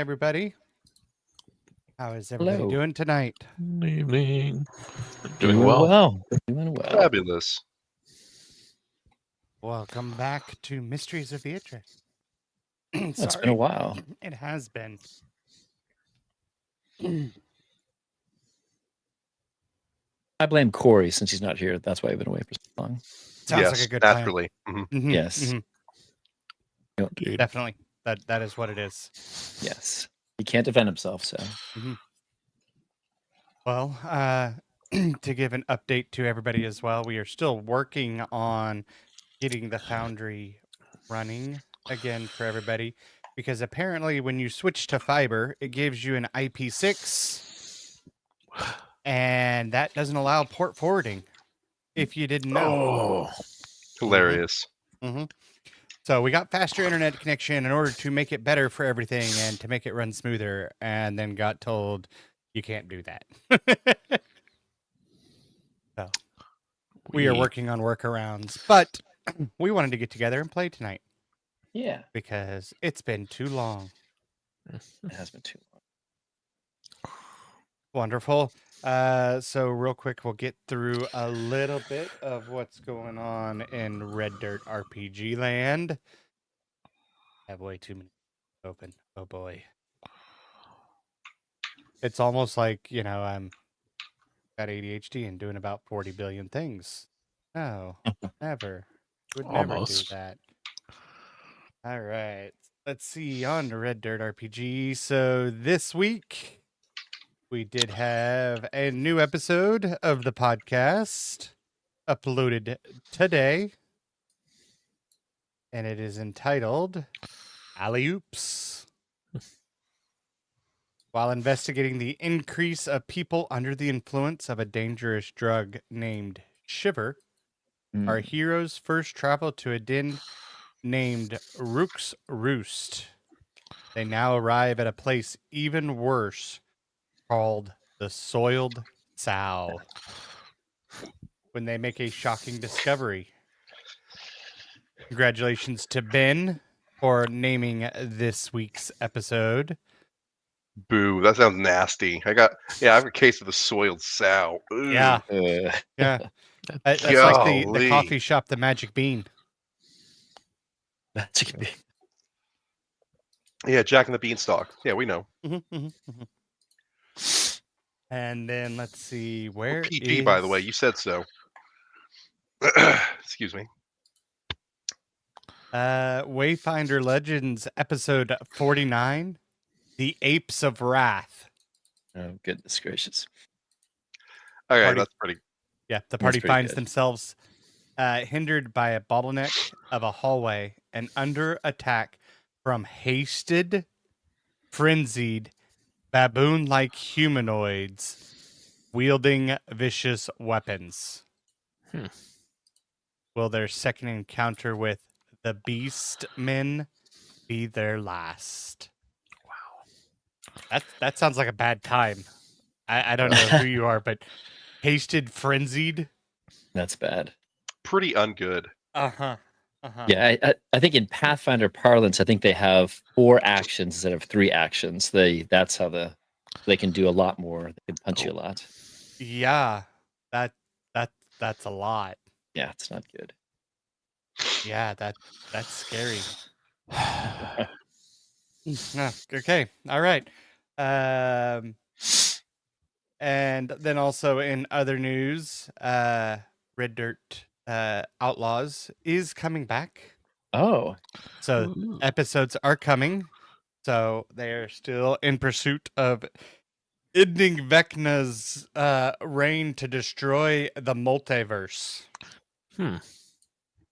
everybody. How is everybody Hello. doing tonight? Good evening. Doing well. Doing well. Fabulous. Welcome back to Mysteries of Beatrice. It's been a while. It has been. I blame Corey since he's not here. That's why I've been away for so long. Sounds Yes, like a good naturally. plan. Yes. Indeed. Definitely. That is what it is. Yes. He can't defend himself, so. Well, to give an update to everybody as well, we are still working on getting the Foundry running again for everybody, because apparently when you switch to fiber, it gives you an IP6, and that doesn't allow port forwarding, if you didn't know. Oh, hilarious. So we got faster internet connection in order to make it better for everything and to make it run smoother, and then got told you can't do that. So we are working on workarounds, but we wanted to get together and play tonight Yeah. because it's been too long. It has been too long. Wonderful. So real quick, we'll get through a little bit of what's going on in Red Dirt RPG land. I have way too many open. Oh boy. It's almost like, I'm got ADHD and doing about 40 billion things. No, never. Would never Almost. do that. All right. Let's see, on to Red Dirt RPG. So this week, we did have a new episode of the podcast uploaded today. And it is entitled Alley Oops. While investigating the increase of people under the influence of a dangerous drug named Shiver, our heroes first travel to a den named Rook's Roost. They now arrive at a place even worse called the Soiled Sow, when they make a shocking discovery. Congratulations to Ben for naming this week's episode. Boo, that sounds nasty. I have a case of the soiled sow. Ooh. Yeah. Yeah. That's like the coffee shop, the Magic Bean. Magic Bean. Yeah, Jack and the Beanstalk. Yeah, we know. And then let's see, where PG, by the way, you said so. Excuse me. Wayfinder Legends episode 49, The Apes of Wrath. Oh, goodness gracious. Okay, that's pretty. Yeah, the party pretty finds good. themselves hindered by a bottleneck of a hallway and under attack from hasted, frenzied, baboon-like humanoids wielding vicious weapons. Will their second encounter with the Beast Men be their last? Wow. That sounds like a bad time. I don't know who you are, but hasted, frenzied. That's bad. Pretty ungood. Yeah, I think in Pathfinder parlance, I think they have 4 actions instead of 3 actions. That's how they can do a lot more. They can punch you a lot. Yeah, that's a lot. Yeah, it's not good. Yeah, that's scary. Okay, all right. And then also in other news, Red Dirt Outlaws is coming back. Oh. So episodes are coming. So they are still in pursuit of ending Vecna's reign to destroy the multiverse. That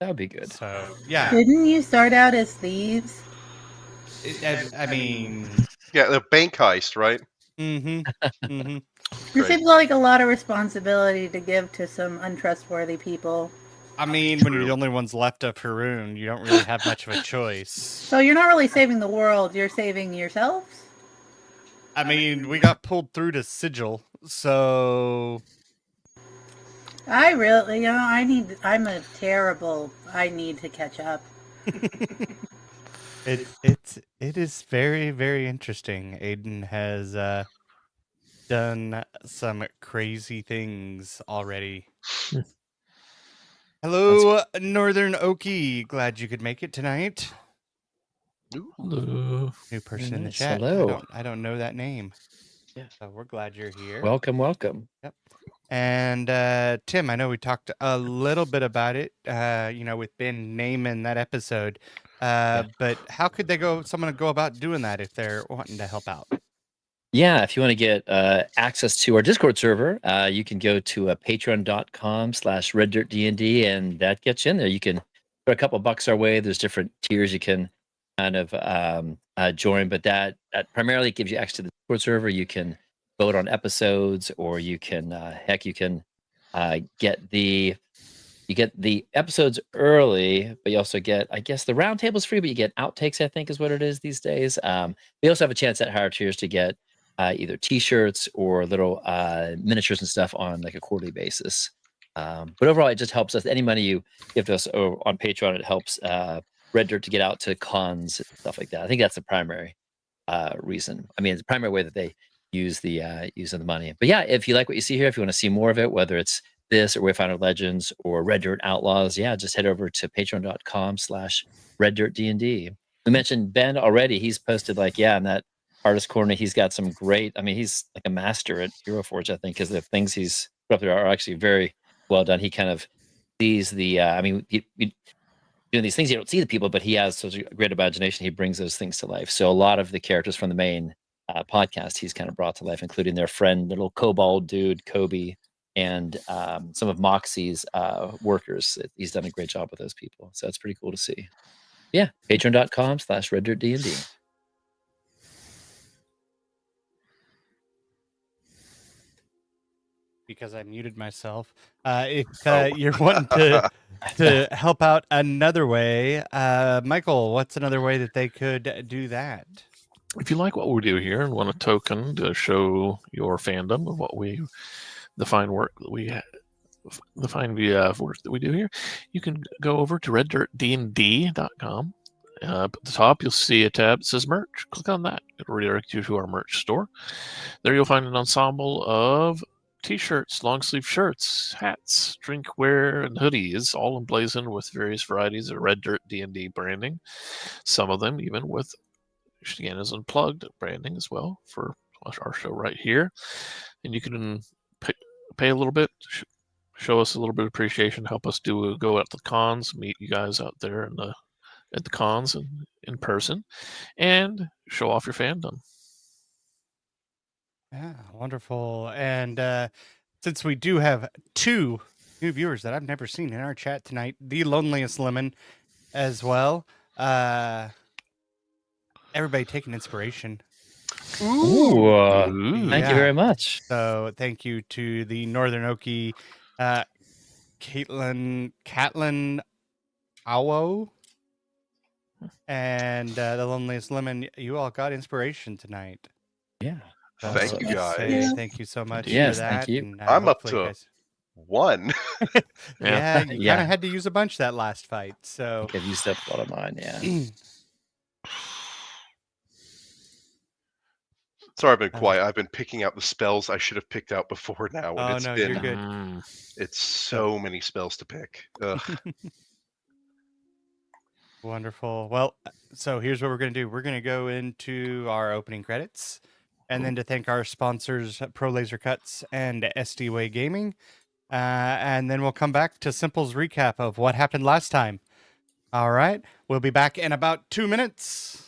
would be good. So, yeah. Didn't you start out as thieves? I mean... Yeah, the bank heist, right? This seems like a lot of responsibility to give to some untrustworthy people. I mean, when you're the only ones left of Haroon, you don't really have much of a choice. So you're not really saving the world, you're saving yourselves? I mean, we got pulled through to Sigil, so... I need to catch up. It is very, very interesting. Aiden has done some crazy things already. Hello, Northern Okie. Glad you could make it tonight. Hello. New person in the Nice. chat. Hello. I don't know that name. Yeah. So we're glad you're here. Welcome. Yep. And Tim, I know we talked a little bit about it, with Ben naming that episode. But how could someone go about doing that if they're wanting to help out? Yeah, if you want to get access to our Discord server, you can go to patreon.com/reddirtdnd, and that gets you in there. You can put a couple bucks our way. There's different tiers you can kind of join, but that primarily gives you access to the Discord server. You can vote on episodes, or you can, you can get the episodes early, but you also get, I guess, the roundtable's free, but you get outtakes, I think is what it is these days. We also have a chance at higher tiers to get either T-shirts or little miniatures and stuff on like a quarterly basis. But overall, it just helps us. Any money you give to us on Patreon, it helps Red Dirt to get out to cons and stuff like that. I think that's the primary reason. I mean, it's the primary way that they use the money. But yeah, if you like what you see here, if you want to see more of it, whether it's this or Wayfinder Legends or Red Dirt Outlaws, yeah, just head over to patreon.com/reddirtdnd. We mentioned Ben already. He's posted in that artist corner, he's got some great, I mean, he's like a master at Hero Forge, I think, because the things he's put up there are actually very well done. He kind of sees the, doing these things, you don't see the people, but he has such a great imagination. He brings those things to life. So a lot of the characters from the main podcast, he's kind of brought to life, including their friend, little kobold dude, Kobe, and some of Moxie's workers. He's done a great job with those people. So it's pretty cool to see. Yeah, patreon.com/reddirtdnd. Because I muted myself. If you're wanting to help out another way, Michael, what's another way that they could do that? If you like what we do here and want a token to show your fandom of the fine work that we work that we do here, you can go over to reddirtdnd.com. At the top, you'll see a tab that says merch. Click on that. It'll redirect you to our merch store. There you'll find an ensemble of T-shirts, long sleeve shirts, hats, drinkware, and hoodies, all emblazoned with various varieties of Red Dirt D&D branding. Some of them even with Shenanigans Unplugged branding as well for our show right here. And you can pay a little bit, show us a little bit of appreciation, help us go out to the cons, meet you guys out there at the cons and in person, and show off your fandom. Yeah, wonderful. And since we do have 2 new viewers that I've never seen in our chat tonight, the Loneliest Lemon as well. Everybody taking inspiration. Ooh. Thank you very much. So thank you to the Northern Okie, Catlin Awo, and the Loneliest Lemon. You all got inspiration tonight. Yeah. Thank you, guys. Thank you so much for Yes, that. thank you. And, I'm up hopefully to guys... 1. Yeah, you Yeah. kind of had to use a bunch that last fight. So I've used up a lot of mine, yeah. Sorry, I've been quiet. I've been picking out the spells I should have picked out before now. And Oh, it's no, been, you're good. It's so many spells to pick. Ugh. Wonderful. Well, so here's what we're going to do. We're going to go into our opening credits, and then to thank our sponsors, Pro Laser Cuts and SD Way Gaming. And then we'll come back to Simple's recap of what happened last time. All right. We'll be back in about 2 minutes.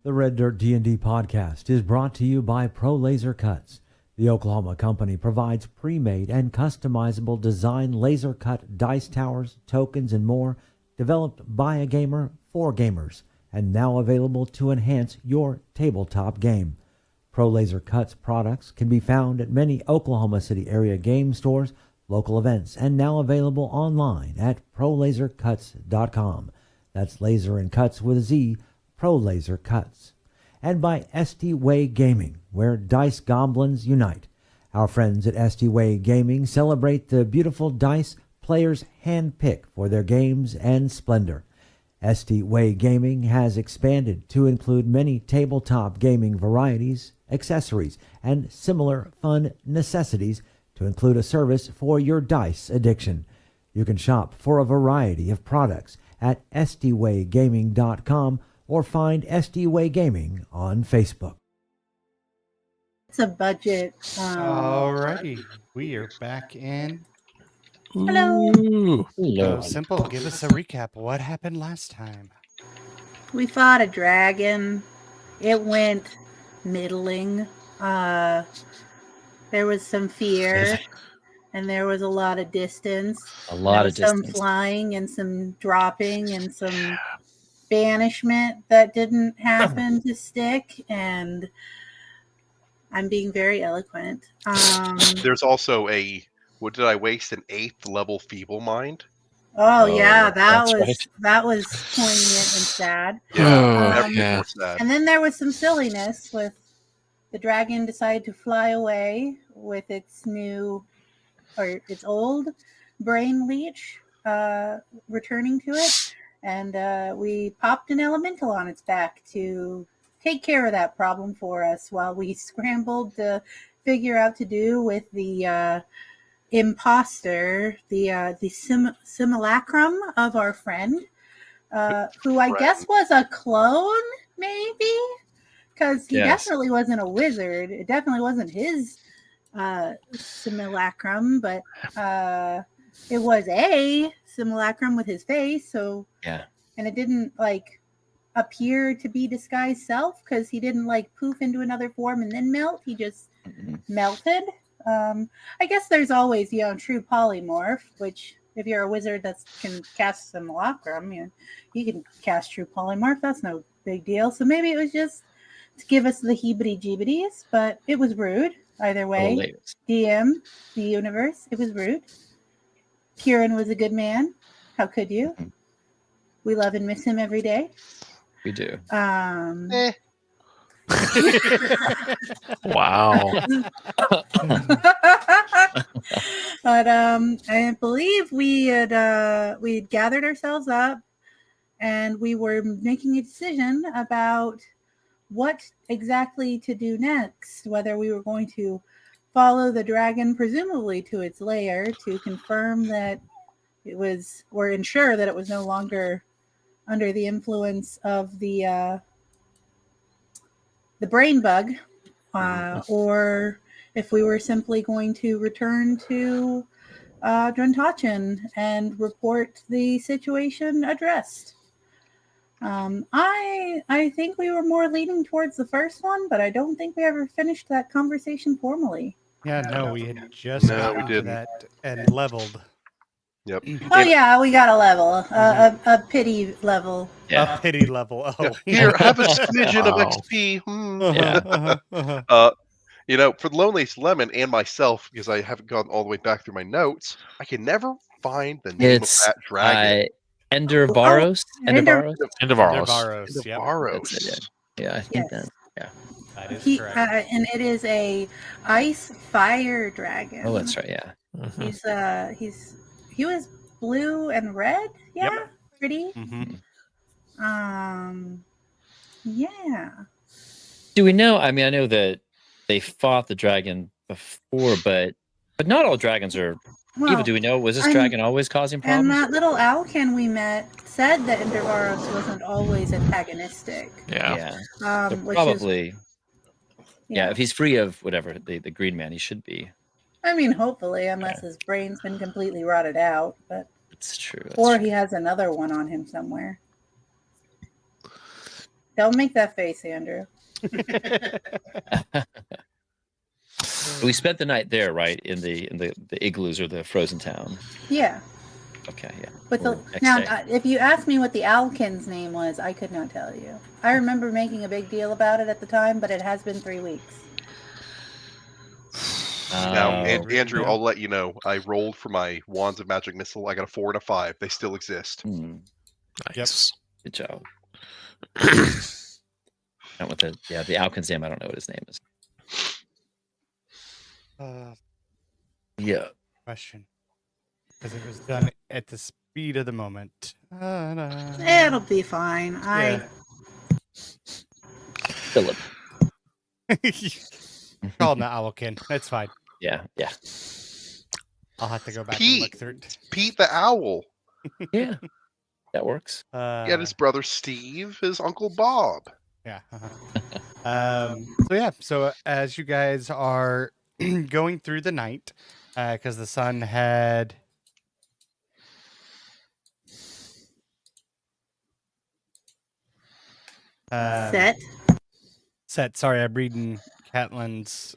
The Red Dirt D&D podcast is brought to you by Pro Laser Cuts. The Oklahoma company provides pre-made and customizable design laser cut dice towers, tokens, and more, developed by a gamer for gamers, and now available to enhance your tabletop game. Pro Laser Cuts products can be found at many Oklahoma City area game stores, local events, and now available online at prolasercuts.com. That's laser and cuts with a Z, Pro Laser Cuts. And by SD Way Gaming, where dice goblins unite. Our friends at SD Way Gaming celebrate the beautiful dice players handpick for their games and splendor. SD Way Gaming has expanded to include many tabletop gaming varieties, accessories, and similar fun necessities to include a service for your dice addiction. You can shop for a variety of products at sdwaygaming.com or find SD Way Gaming on Facebook. It's a budget. Alrighty, we are back in. Hello. Ooh. So Simple, give us a recap. What happened last time? We fought a dragon. It went middling. There was some fear, and there was a lot of distance. A lot of Some distance. flying and some dropping and some banishment that didn't happen to stick. And I'm being very eloquent. There's also what did I waste? An 8th level feeble mind? Oh Oh, yeah, that's right. that was poignant and sad. Oh, That's yeah. more sad. And then there was some silliness with the dragon decided to fly away with its old brain leech returning to it, and we popped an elemental on its back to take care of that problem for us while we scrambled to figure out to do with the imposter, the simulacrum of our friend, who I guess was a clone, maybe, because he definitely wasn't a wizard. It definitely wasn't his simulacrum, but it was a simulacrum with his face. So Yeah. and it didn't appear to be disguised self because he didn't poof into another form and then melt. He just melted. I guess there's always true polymorph, which if you're a wizard that can cast simulacrum, you can cast true polymorph. That's no big deal. So maybe it was just to give us the heebity-jeebities, but it was rude either way. DM, the universe, it was rude. Kieran was a good man. How could you? We love and miss him every day. We do. Wow. But I believe we'd gathered ourselves up and we were making a decision about what exactly to do next, whether we were going to follow the dragon presumably to its lair to confirm that it was, or ensure that it was no longer under the influence of the brain bug, or if we were simply going to return to Druntachin and report the situation addressed. I think we were more leaning towards the first one, but I don't think we ever finished that conversation formally. Yeah, no, we had just gotten to that and leveled. Yep. Oh yeah, we got a level, a pity level. A pity level. Oh, here, have a smidgen of Wow. XP. For the Loneliest Lemon and myself, because I haven't gone all the way back through my notes, I can never find the name of that dragon. Endervaros. Endervaros. Endervaros. Yep. Endervaros. That's it, yeah, I think that. Yeah. That is correct. And it is a ice fire dragon. Oh, that's right. Yeah. Mhm. He was blue and red. Yeah, Yep. pretty. Yeah. Do we know? I mean, I know that they fought the dragon before, but not all dragons are evil. Do we know? Was this dragon always causing problems? And that little Alcan we met said that Endervaros wasn't always antagonistic. Yeah. So probably. If he's free of whatever the green man, he should be. I mean, hopefully, unless his brain's been completely rotted out. But it's true. Or he has another one on him somewhere. Don't make that face, Andrew. We spent the night there, right? In the igloos or the frozen town. Yeah. Okay, yeah. But Well, next now, day. if you asked me what the Owlkin's name was, I could not tell you. I remember making a big deal about it at the time, but it has been 3 weeks. Now, Andrew, Yeah. I'll let you know. I rolled for my Wands of Magic Missile. I got a 4 and a 5. They still exist. Nice. Good job. Not with the Alkin's name. I don't know what his name is. Yeah. Question. Because it was done at the speed of the moment. It'll be fine. Philip. Call him the Owlkin. That's fine. Yeah. I'll have to go back and Pete. look through it. Pete the Owl. Yeah. That works. He had his brother Steve, his uncle Bob. Yeah. So as you guys are going through the night, because the sun had set. Sorry, I'm reading Catlin's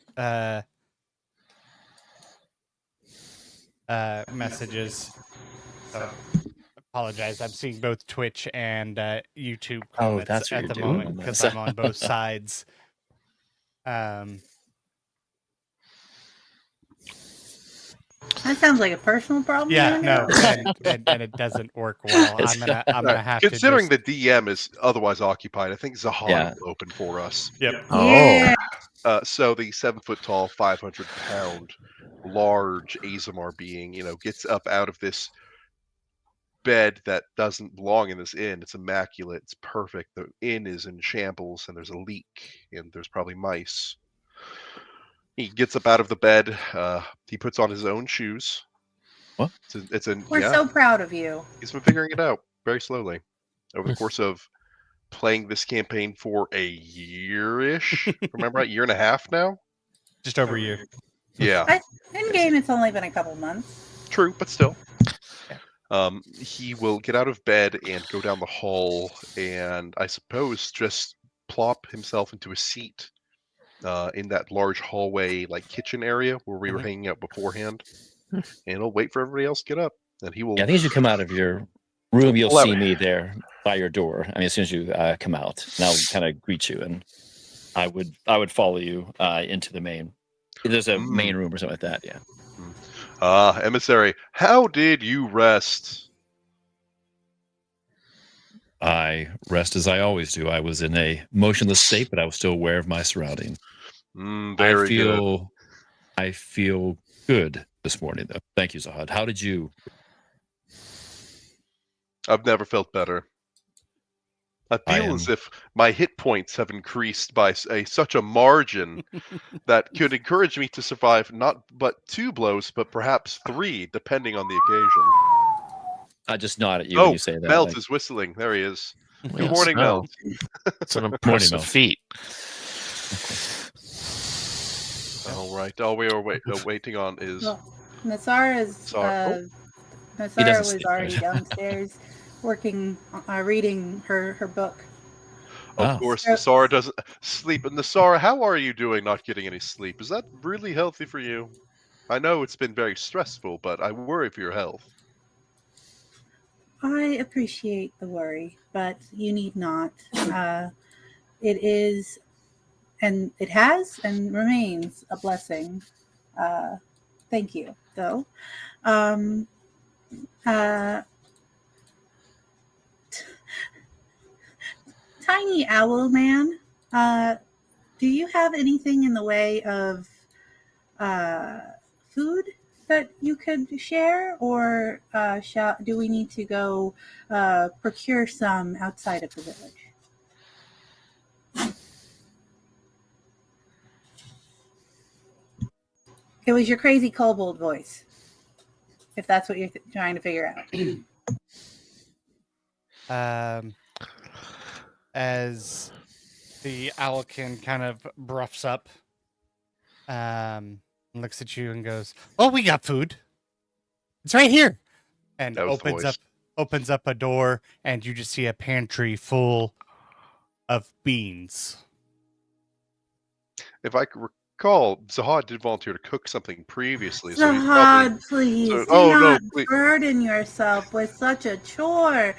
messages. So apologize. I'm seeing both Twitch and YouTube comments that's what at you're the doing. moment because I'm on both sides. That sounds like a personal problem. Yeah, Andrew. no, and it doesn't work well. I'm gonna have Considering to. the DM is otherwise occupied, I think Zahan Yeah. will open for us. Yep. Yeah. So the 7-foot-tall, 500-pound, large Azamar being, gets up out of this bed that doesn't belong in this inn. It's immaculate. It's perfect. The inn is in shambles, and there's a leak, and there's probably mice. He gets up out of the bed. He puts on his own shoes. What? We're so proud of you. He's been figuring it out very slowly over the course of playing this campaign for a year-ish. Remember, a year and a half now? Just over a year. Yeah. In game, it's only been a couple months. True, but still. He will get out of bed and go down the hall and, I suppose, just plop himself into a seat in that large hallway, kitchen area where we were hanging out beforehand. And he'll wait for everybody else to get up. And he will... Yeah, I think as you come out of your room, you'll see me there by your door. I mean, as soon as you come out, and I'll kind of greet you, and I would follow you into the main. There's a main room or something like that. Yeah. Emissary, how did you rest? I rest as I always do. I was in a motionless state, but I was still aware of my surroundings. Very good. I feel good this morning, though. Thank you, Zahad. How did you? I've never felt better. I feel as if my hit points have increased by such a margin that could encourage me to survive not but 2 blows, but perhaps 3, depending on the occasion. I just nod at you when you say that. Melt is whistling. There he is. Good Yes. morning, Melt. It's an impressive Mel. feat. All right. All we are waiting on is... Nasara He doesn't was sleep, already right? downstairs working, reading her book. Of course, Nasara doesn't sleep. And Nasara, how are you doing not getting any sleep? Is that really healthy for you? I know it's been very stressful, but I worry for your health. I appreciate the worry, but you need not. It is, and it has and remains a blessing. Thank you, though. Tiny Owl Man, do you have anything in the way of food that you could share, or do we need to go procure some outside of the village? It was your crazy kobold voice, if that's what you're trying to figure out. As the Owlkin kind of bruffs up, looks at you and goes, "Oh, we got food. It's right here," and That was the voice. opens up a door, and you just see a pantry full of beans. If I could recall, Zahad did volunteer to cook something previously, so he's probably. Zahad, please So, do oh no, not please. burden yourself with such a chore.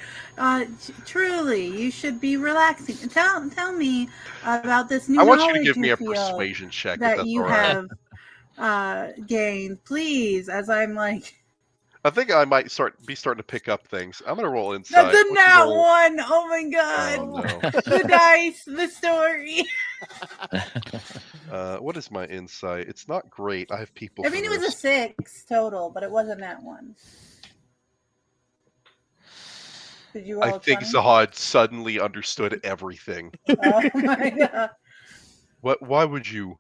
Truly, you should be relaxing. Tell me about this new I want you to knowledge give me a feel persuasion check if that that's you all right. have gained, please. As I'm like, I think I might starting to pick up things. I'm gonna roll that's insight. a What's nat your roll? one. Oh my god. Oh no. The dice, the story. What is my insight? It's not great. I have people. I mean, it for was a this. 6 total, but it wasn't that one. Did you roll I think 20? Zahad suddenly understood everything. Oh my god. Why would you?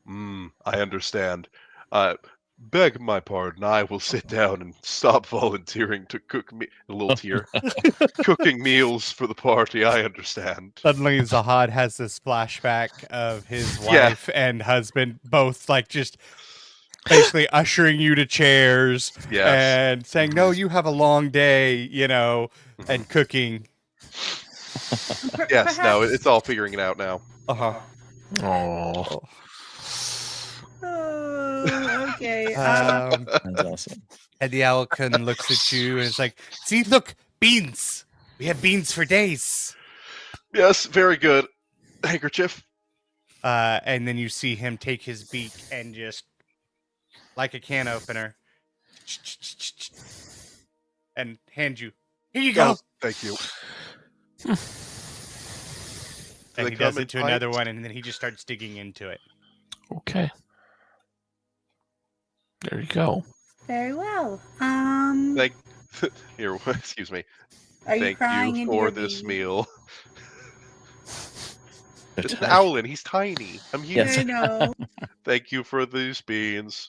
I understand. Beg my pardon. I will sit down and stop volunteering to cook me a little tear. Cooking meals for the party. I understand. Suddenly, Zahad has this flashback of his Yeah. wife and husband both like just basically ushering you to chairs Yes. and saying, "No, you have a long day," you know, and cooking. Yes. No, it's all figuring it out now. Oh, Oh, okay. That's awesome. And the Owlkin looks at you and is like, "See, look, beans. We have beans for days." Yes. Very good. Handkerchief. And then you see him take his beak and just, like a can opener, and hand you. Here you go. Oh, thank you. And they he does come in it to another pints? one, and then he just starts digging into it. okay. There you go. Very well. Thank. Here. Excuse me. Are you Thank crying you into for your this bead? meal. They're It's an tiny. owlin. He's tiny. I'm huge. Yes. I know. Thank you for these beans.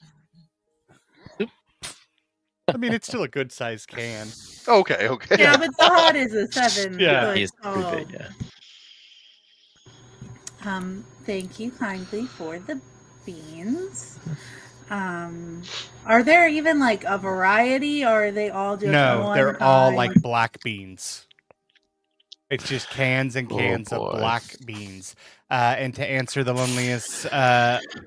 I mean, it's still a good-sized can. Okay. Okay. Yeah, but Zahad is a 7 Yeah. foot He's pretty tall. big, yeah. Thank you kindly for the beans. Are there even like a variety, or are they all just No, one they're all kind? like black beans. It's just cans and Oh, cans of boy. black beans. And to answer the loneliest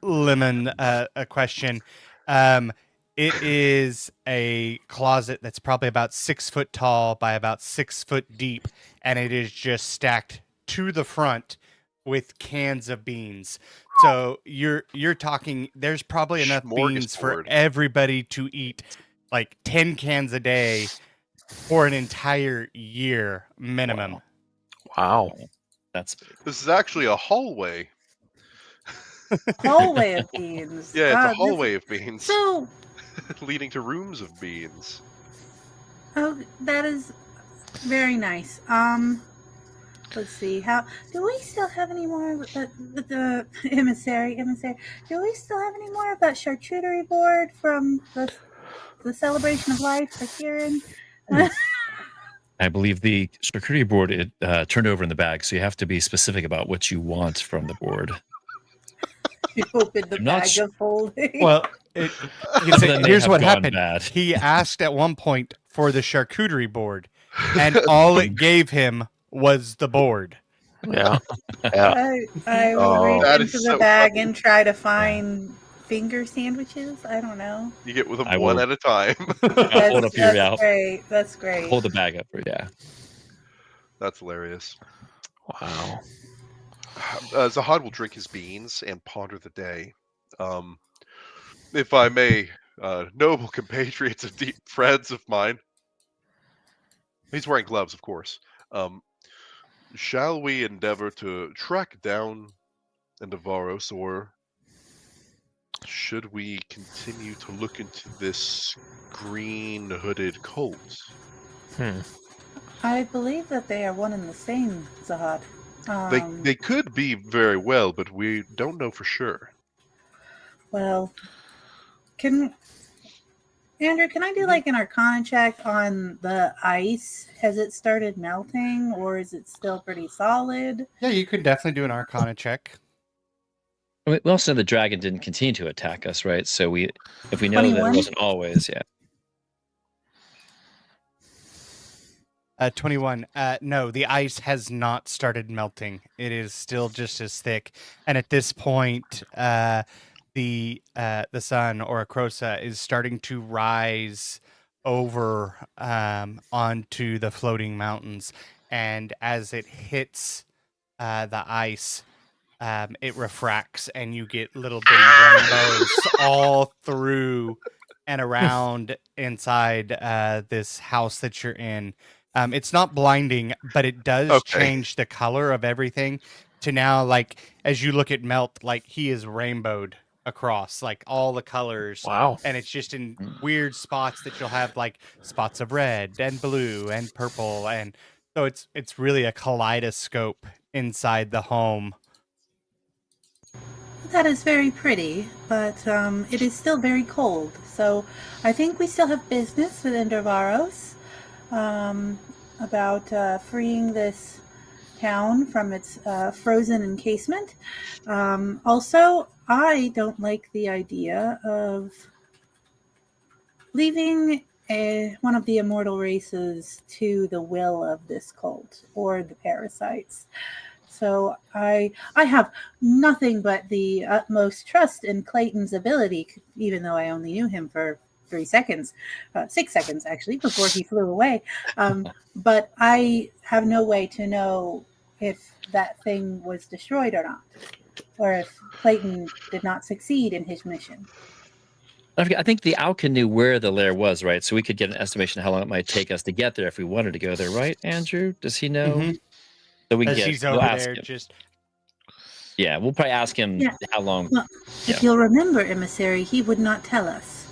lemon a question, it is a closet that's probably about 6 foot tall by about 6 foot deep, and it is just stacked to the front with cans of beans. So you're talking. There's probably enough beans for Smorgasbord. everybody to eat, like 10 cans a day for an entire year minimum. Wow. That's big. This is actually a hallway. Hallway of beans. Yeah, it's a God, this- hallway of beans So, leading to rooms of beans. oh, that is very nice. Let's see. How do we still have any more with the emissary? Do we still have any more of that charcuterie board from the celebration of life for Kieran? I believe the charcuterie board it turned over in the bag, so you have to be specific about what you want from the board. You opened the I'm not bag su- of holding. Well, Then they here's have what gone happened. bad. He asked at one point for the charcuterie board, and all it gave him was the board. Yeah. I will Oh, reach that into is the so bag funny. and try to find finger sandwiches. I don't know. You get with them I one will- at a time. I'll hold up your That's great. That's great. Hold the bag up for yeah. That's hilarious. Wow. Zahad will drink his beans and ponder the day. If I may, noble compatriots and deep friends of mine. He's wearing gloves, of course. Shall we endeavor to track down Endeavoros, or should we continue to look into this green hooded cult? I believe that they are one and the same, Zahad. They could be very well, but we don't know for sure. Well, Andrew, can I do like an Arcana check on the ice? Has it started melting, or is it still pretty solid? Yeah, you could definitely do an Arcana check. We also know the dragon didn't continue to attack us, right? So if we know that 21? it wasn't always, yeah. 21. No, the ice has not started melting. It is still just as thick. And at this point, the sun or Acrosa is starting to rise over onto the floating mountains. And as it hits the ice, it refracts, and you get little bitty rainbows all through and around inside this house that you're in. It's not blinding, but it does Okay. change the color of everything to now, like, as you look at Melt, like, he is rainbowed across, like, all the colors. Wow. And it's just in weird spots that you'll have, like, spots of red and blue and purple. And so it's really a kaleidoscope inside the home. That is very pretty, but it is still very cold. So I think we still have business with Endervaros about freeing this town from its frozen encasement. Also, I don't like the idea of leaving one of the immortal races to the will of this cult or the parasites. So I have nothing but the utmost trust in Clayton's ability, even though I only knew him for 6 seconds actually, before he flew away. But I have no way to know if that thing was destroyed or not, or if Clayton did not succeed in his mission. I think the Owlkin knew where the lair was, right? So we could get an estimation of how long it might take us to get there if we wanted to go there, right, Andrew? Does he know? Mhm. So we As can he's we'll over ask there, him. just Yeah, we'll probably ask him how long. Well, if you'll remember, Emissary, he would not tell us.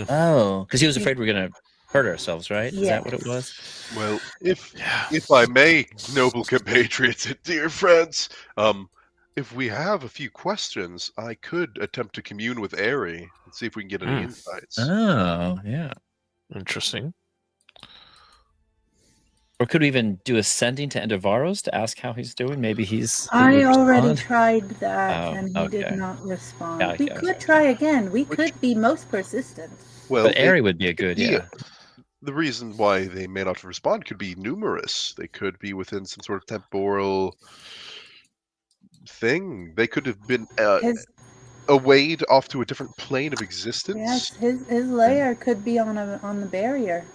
Oh, because he was afraid we're going to hurt ourselves, right? Is that what it was? Well, if I may, noble compatriots and dear friends, if we have a few questions, I could attempt to commune with Airy and see if we can get any insights. Oh, yeah. Interesting. Or could we even do a sending to Endervaros to ask how he's doing? Maybe he's. I would already respond. tried that, Oh, and he okay. did not respond. Okay, We could try again. We could be most persistent. Well, But Airy would be a good, yeah. The reason why they may not respond could be numerous. They could be within some sort of temporal thing. They could have been awayed off to a different plane of existence. Yes, his lair could be on the barrier.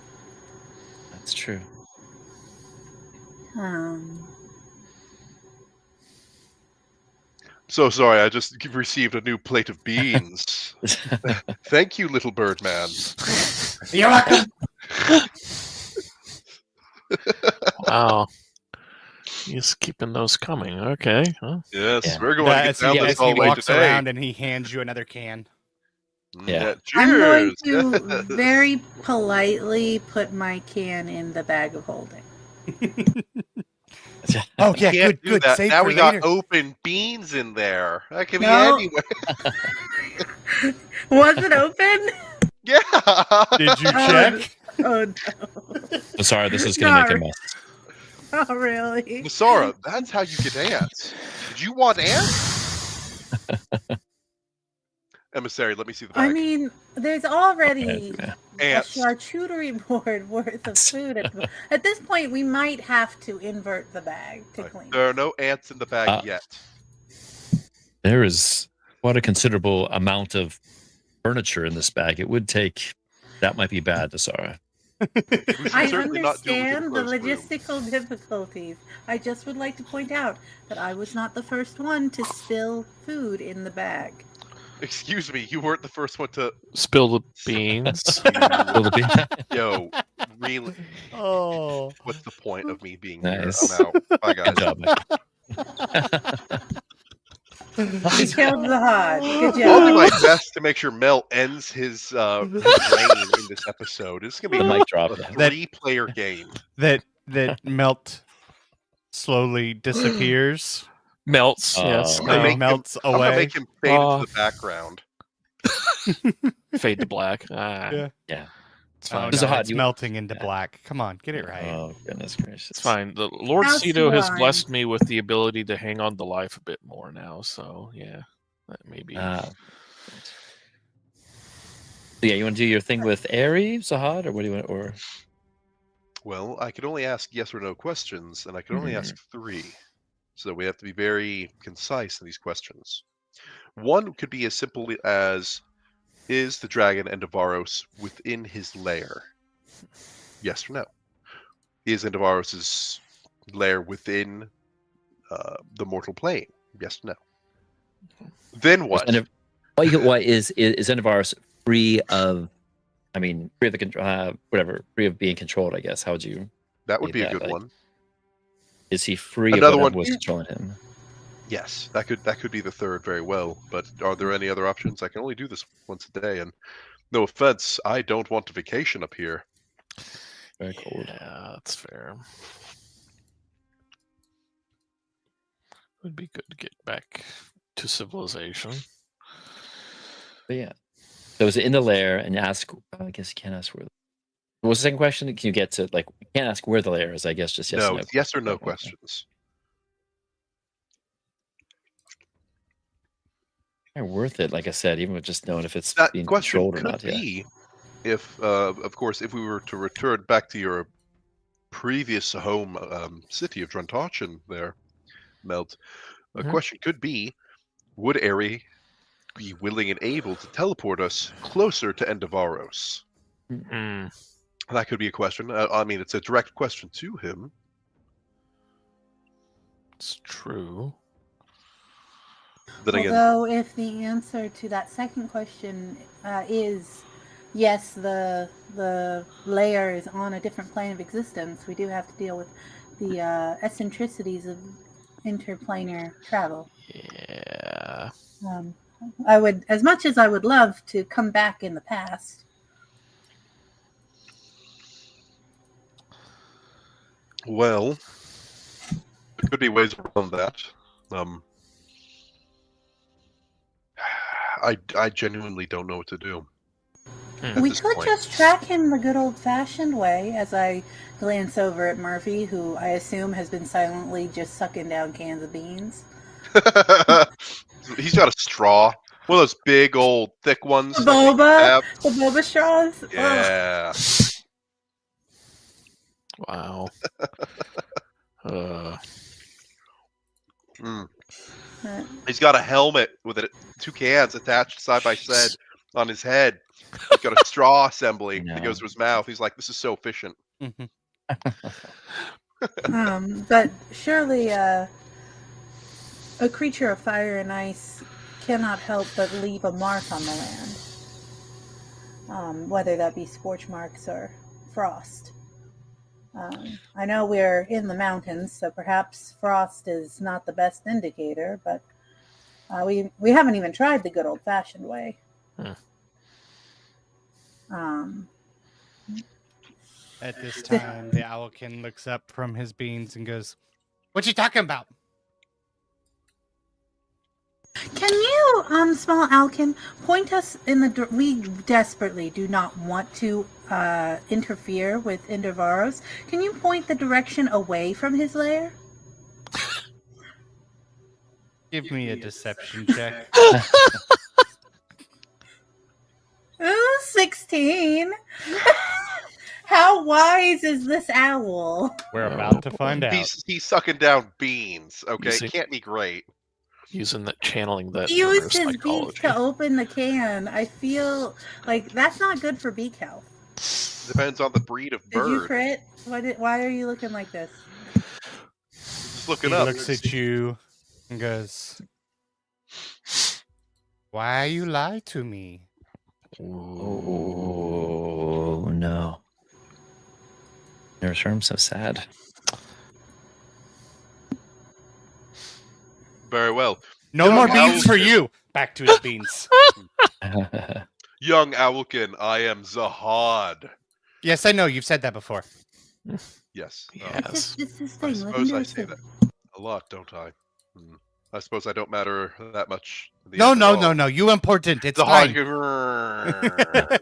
That's true. So sorry, I just received a new plate of beans. Thank you, little bird man. you're welcome. Wow. He's keeping those coming. Okay. Huh? Yes, Yeah. we're going to get down As this he hallway walks today. around and he hands you another can. Yeah. I'm going Cheers. to very politely put my can in the bag of holding. Oh yeah, Can't do good. that. Save Now for we later. got open beans in there. That could No. be anywhere. Was it open? Yeah. Did you Oh, check? Oh no. So sorry, this is going to make a No. mess. Oh really? Masara, that's how you get ants. Did you want ants? Emissary, let me see the bag. I mean, there's already Okay. a Ants. charcuterie board worth of food. At this point, we might have to invert the bag to clean. There are no ants in the bag yet. There is quite a considerable amount of furniture in this bag. It would take. That might be bad, Asara. We should I certainly not do it within understand the closed room. logistical difficulties. I just would like to point out that I was not the first one to spill food in the bag. Excuse me, you weren't the first one to. Spill the beans. Will it be? Yo, really? Oh. What's the point of me being Nice. here? I'm out. Bye, guys. Good job, Mike. You killed the hod. Good I'll do job. my best to make sure Mel ends his reign in this episode. It's gonna be The mic drop. a 3-player game. That Melt slowly disappears. Melts. Oh. Yes. I'm gonna make Melts I'm gonna away. make him fade into the background. Fade to black. Ah, Yeah. Yeah. it's Oh, fine. This is no, a hot- it's melting into black. Come on, get it right. Oh goodness gracious. It's fine. The Lord How's Cedo has Sublime? blessed me with the ability to hang on to life a bit more now. So yeah, that may be. So yeah, you want to do your thing with Airy, Zahad, or what do you want? Or Well, I can only ask yes or no questions, and I can only ask 3. So we have to be very concise in these questions. One could be as simple as, is the dragon Endevaros within his lair? Yes or no? Is Endevaros' lair within the mortal plane? Yes or no? Then what? What is Endevaros free of? I mean, free of the whatever, free of being controlled. I guess. How would you? That would say be a that? good Like, one. is he free Another of whatever one- was controlling him? Yes, that could be the third very well. But are there any other options? I can only do this once a day, and no offense, I don't want a vacation up here. Very cold. Yeah, that's fair. Would be good to get back to civilization. But yeah. So is it in the lair and ask? I guess you can't ask where. What was the second question? Can you get to like? You can't ask where the lair is. I guess just yes. No, or no. it's yes or no Okay. questions. They're worth it. Like I said, even with just knowing if it's That being question controlled or could not. Yeah. be if, of course, if we were to return back to your previous home city of Druntachin there, Melt, a Mhm. question could be, would Eri be willing and able to teleport us closer to Endevaros? Mm. That could be a question. I mean, it's a direct question to him. It's true. Then again, Although, if the answer to that second question is yes, the layer is on a different plane of existence, we do have to deal with the eccentricities of interplanar travel. Yeah. I would, as much as I would love to come back in the past. well, there could be ways around that. I genuinely don't know what to do. At We this could point. just track him the good old-fashioned way, as I glance over at Murphy, who I assume has been silently just sucking down cans of beans. He's got a straw. One of those big old thick ones. The like boba, the boba straws. Ugh. Yeah. Wow. Mm. Uh, He's got a helmet with two cans attached side by side on his head. He's got a straw assembly that goes to his mouth. He's like, this is so efficient. Mhm. But surely a creature of fire and ice cannot help but leave a mark on the land, whether that be scorch marks or frost. I know we're in the mountains, so perhaps frost is not the best indicator, but we haven't even tried the good old-fashioned way. At this time, the owlkin looks up from his beans and goes, "What you talking about?" Can you, small Alkin, point us in the... We desperately do not want to interfere with Endevaros. Can you point the direction away from his lair? Give me a deception check. 16. How wise is this owl? We're about to find out. He's sucking down beans. Okay, Using- it can't be great. Using that, channeling that He used reverse his beak psychology. to open the can. I feel like that's not good for beak health. Depends on the breed of Did you bird. crit? Why are you looking like this? Just look it He up. looks at you and goes, "Why you lie to me?" Oh no! Never sure I'm so sad. Very well. No Young more beans for owlkin. you. Back to his beans. Young owlkin, I am Zahad. Yes, I know. You've said that before. Yes. Yes. It's this I thing. Let suppose him I do say his that thing. a lot, don't I? I suppose I don't matter that much. in the No, end no, at all. no, no. You important. It's Zahad. fine.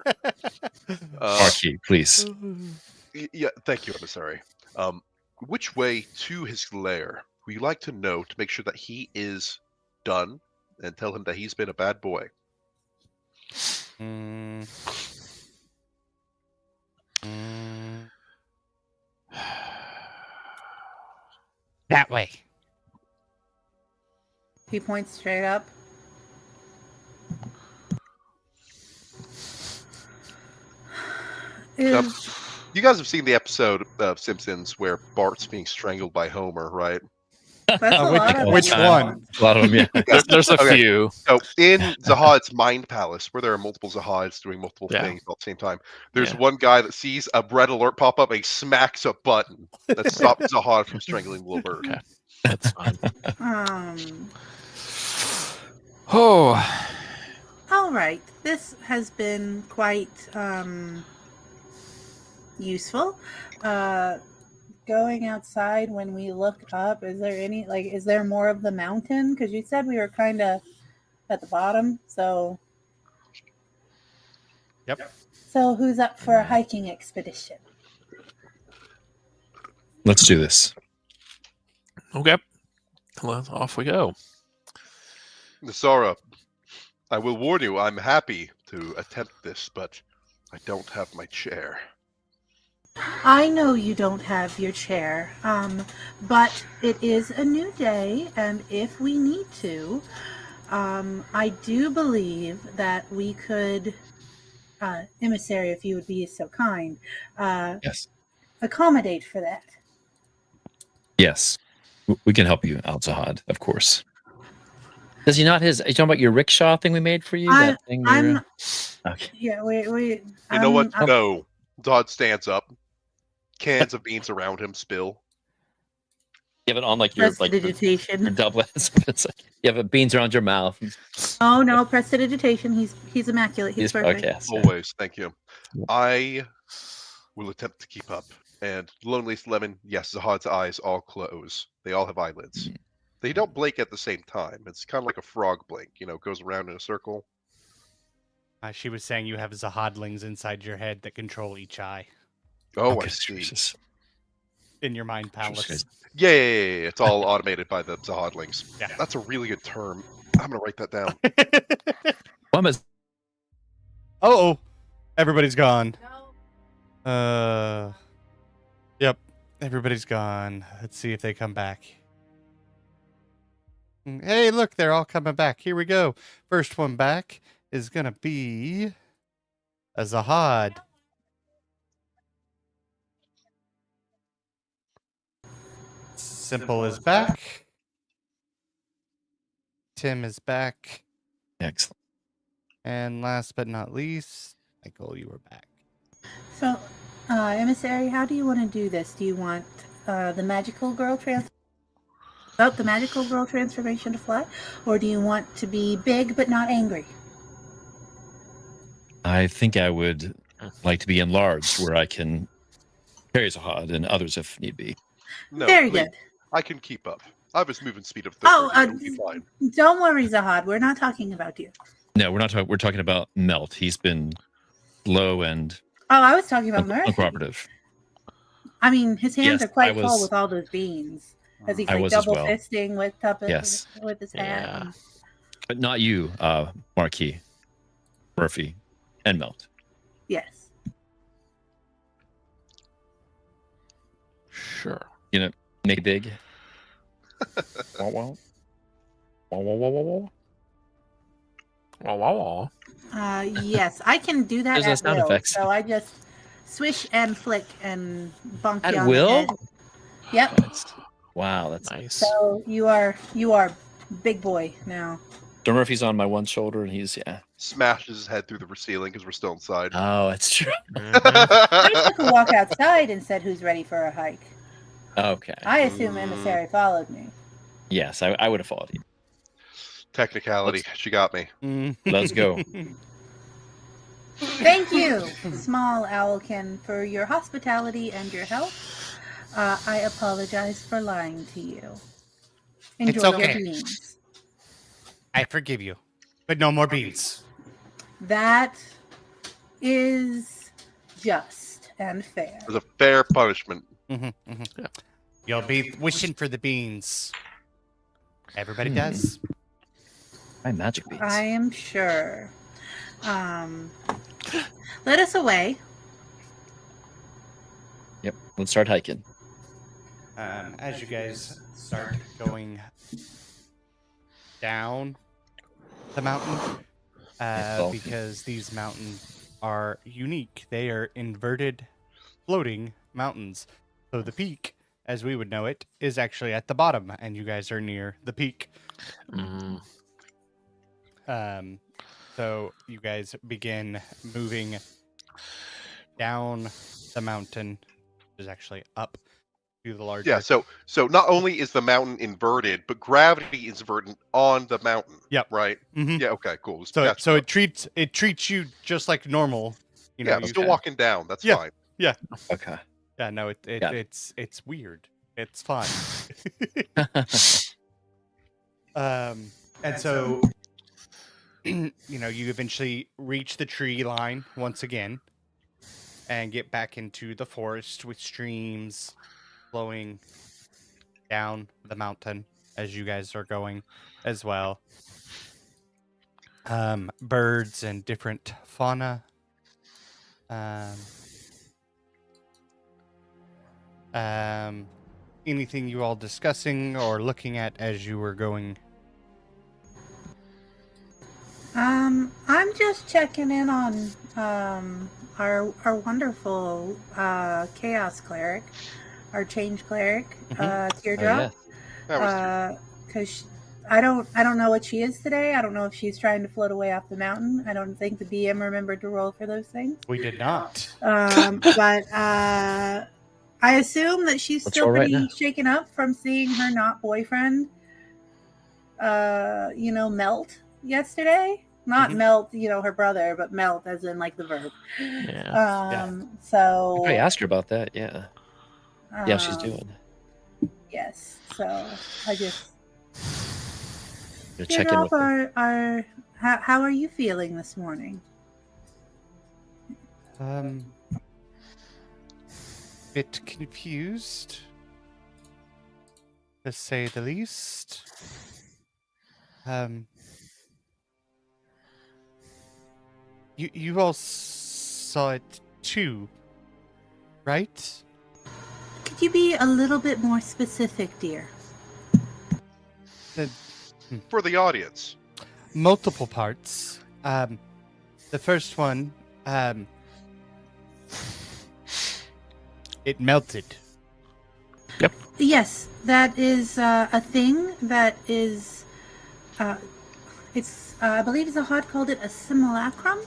Archie, please. Yeah, thank you, emissary. Which way to his lair would you like to know to make sure that he is done and tell him that he's been a bad boy? That way. He points straight up. Is You guys have seen the episode of Simpsons where Bart's being strangled by Homer, right? that's a lot of which them. one? A lot of them, yeah. There's a Okay. few. So in Zahad's mind palace, where there are multiple Zahads doing multiple Yeah. things at the same time, there's Yeah. one guy that sees a red alert pop up and he smacks a button that stops Zahad from strangling the little bird. Okay. That's fine. Oh, All right. This has been quite useful. Going outside when we look up, is there more of the mountain? Because you said we were kind of at the bottom. So Yep. So who's up for a hiking expedition? Let's do this. okay. Well, off we go. Nasara, I will warn you, I'm happy to attempt this, but I don't have my chair. I know you don't have your chair, but it is a new day, and if we need to, I do believe that we could, emissary, if you would be so kind, Yes. accommodate for that. Yes. We can help you out, Zahad, of course. Does he not are you talking about your rickshaw thing we made for you? That thing okay. Yeah, we You know what? No. Zahad stands up. Cans of beans around him spill. You have it on like your prestidigitation. your doublets. It's like you have beans around your mouth. Oh no, prestidigitation. He's immaculate. He's perfect. Okay. Always, thank you. I will attempt to keep up. And Loneliest Lemon, yes, Zahad's eyes all close. They all have eyelids. They don't blink at the same time. It's kind of like a frog blink, goes around in a circle. She was saying you have Zahadlings inside your head that control each eye Oh, Okay, I see. Jesus. in your mind palace. Yeah. It's all automated by the Zahadlings. Yeah. That's a really good term. I'm going to write that down. Oh, everybody's gone. Yep, everybody's gone. Let's see if they come back. Hey, look, they're all coming back. Here we go. First one back is gonna be a Zahad. Simple is back. Tim is back. Excellent. And last but not least, Michael, you were back. So, emissary, how do you want to do this? Do you want the magical girl transformation to fly, or do you want to be big but not angry? I think I would like to be enlarged where I can carry Zahad and others if need be. No, Very please, good. I can keep up. I have his movement speed of 30. Oh, It'll be fine. Don't worry, Zahad. We're not talking about you. No, we're not talking. We're talking about Melt. He's been low and Oh, I was talking about Murphy. uncooperative. I mean, his hands Yes, are quite I full was- with all those beans. As he's I like was as double well. fisting with Tuppence Yes. with his hat. Yeah. But not you, Marquis, Murphy, and Melt. Yes. Sure. Make it big. Wah, wah. Wah, wah, wah, wah, wah. Wah, wah, wah. Yes, I can do that There's no at sound will. effects. So I just swish and flick and bonk At you on will? the head. Yep. Wow, that's Nice. So you are big boy now. John Murphy's on my one shoulder, and he's Smashes his head through the ceiling because we're still inside. Oh, it's true. Mhm. I took a walk outside and said, "Who's ready for a hike?" Okay. I assume emissary followed me. Yes, I would have followed you. Technicality. She got me. Let's go. Thank you, small owlkin, for your hospitality and your help. I apologize for lying to you. Enjoy okay. your beans. I forgive you, but no more beans. That is just and fair. It was a fair punishment. Yeah. You'll be wishing for the beans. Everybody does. My magic beans. I am sure. Let us away. Yep. Let's start hiking. as you guys start going down the mountain, because these mountains are unique. They are inverted, floating mountains. So the peak, as we would know it, is actually at the bottom, and you guys are near the peak. Mm. So you guys begin moving down the mountain, which is actually up to the larger. Yeah, so not only is the mountain inverted, but gravity is inverted on the mountain. Yep. Right? Mhm. Yeah, okay, cool. So it treats you just like normal. You know, yeah, still walking down. That's Yeah. fine. Yeah. Okay. Yeah, no, Got it's weird. It's fun. And so you know, you eventually reach the tree line once again and get back into the forest with streams flowing down the mountain as you guys are going as well. Birds and different fauna. Anything you all discussing or looking at as you were going? I'm just checking in on our wonderful chaos cleric, our change cleric, Teardrop. That was Because I don't know what she is today. I don't know if she's trying to float away off the mountain. I don't think the DM remembered to roll for those things. We did not. But I assume that she's Let's still roll right pretty now. shaken up from seeing her not boyfriend, melt yesterday. Not melt, her brother, but melt as in like the verb. Yeah. So I asked her about that. Yeah. Yeah, she's doing. Yes. So I just Check in with her. how are you feeling this morning? Bit confused, to say the least. You all saw it too, right? Could you be a little bit more specific, dear? for the audience. Multiple parts. The first one, it melted. Yes, that is a thing that is. I believe Zahad called it a simulacrum.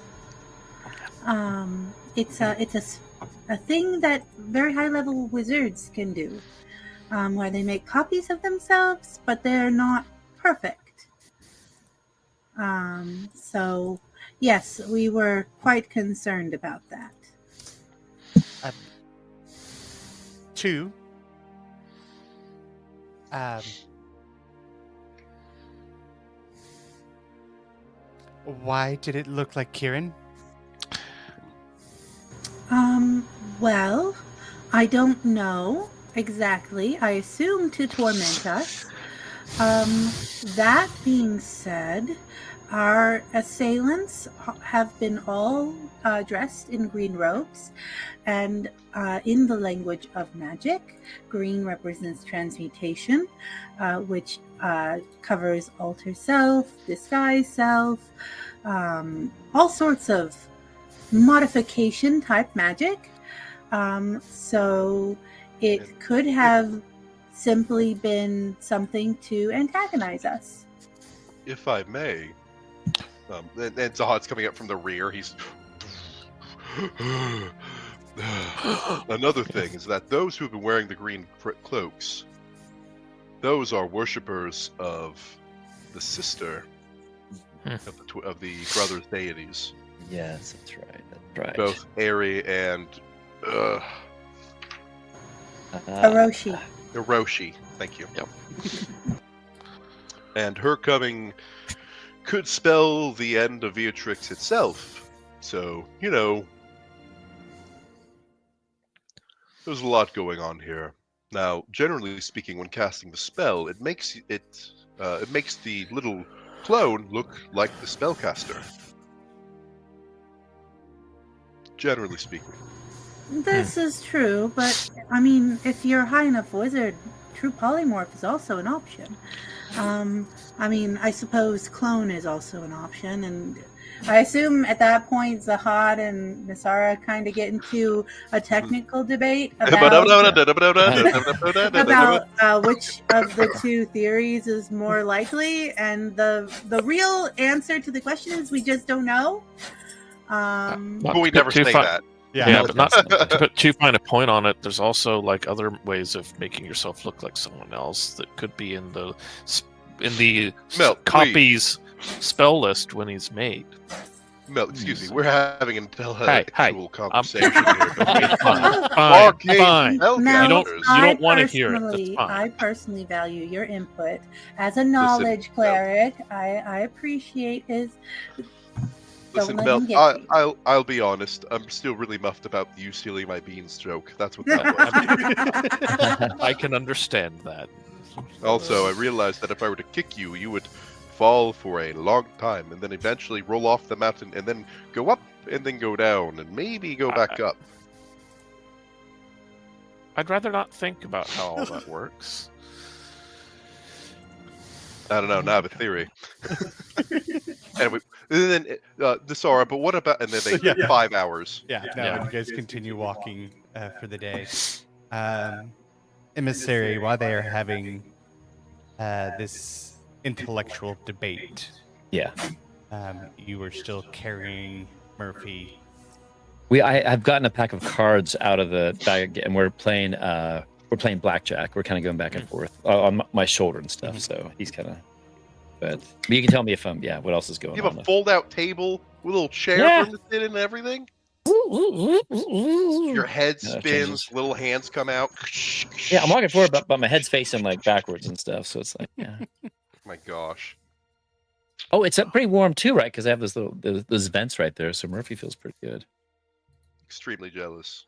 It's a thing that very high level wizards can do, where they make copies of themselves, but they're not perfect. So, yes, we were quite concerned about that. 2. Why did it look like Kieran? Well, I don't know exactly. I assume to torment us. That being said, our assailants have been all dressed in green robes, and in the language of magic, green represents transmutation, which covers alter self, disguise self, all sorts of modification type magic. So it could have simply been something to antagonize us. If I may, and Zahad's coming up from the rear. He's another thing is that those who have been wearing the green cloaks, those are worshippers of the sister of the brothers' deities. Yes, that's right. That's right. Both Eri and Hiroshi. Hiroshi. Thank you. Yep. And her coming could spell the end of Beatrix itself. So, there's a lot going on here. Now, generally speaking, when casting the spell, it makes the little clone look like the spellcaster. Generally speaking. This is true, but I mean, if you're a high enough wizard, true polymorph is also an option. I mean, I suppose clone is also an option, and I assume at that point Zahad and Nasara kind of get into a technical debate about which of the two theories is more likely, and the real answer to the question is we just don't know. Not But to we put never too say fine- that. Yeah, but not to put too fine a point on it. There's also like other ways of making yourself look like someone else that could be in the Mel, copy's spell list when he's made. Mel, excuse me. We're having an Hey, intellectual conversation here. Okay, fine, Arcane fine. spell Now, You don't casters. wanna hear it, that's personally- fine. I personally value your input as a knowledge cleric. I appreciate his. Listen, let Mel, him get you. I'll be honest. I'm still really muffed about you stealing my beans joke. That's what that was. I can understand that. Also, I realized that if I were to kick you, you would fall for a long time and then eventually roll off the mountain and then go up and then go down and maybe go back up. I'd rather not think about how all that works. I don't know. Now I have a theory. Anyway, and then Nasara, but what about? And then they Yeah. 5 hours. Yeah, no, Yeah. you guys continue walking for the day. Emissary, while they are having this intellectual debate, Yeah. you are still carrying Murphy. I've gotten a pack of cards out of the bag, and we're playing blackjack. We're kind of going back and forth on my shoulder and stuff. So he's kind of. But you can tell me if what else is going You on. have a fold-out table with a little chair Yeah. for him to sit in and everything. Your head Yeah, it spins, changes. little hands come out. Yeah, I'm walking forward, but my head's facing like backwards and stuff. So it's like, yeah. My gosh. Oh, it's pretty warm too, right? Because I have those vents right there, so Murphy feels pretty good. Extremely jealous.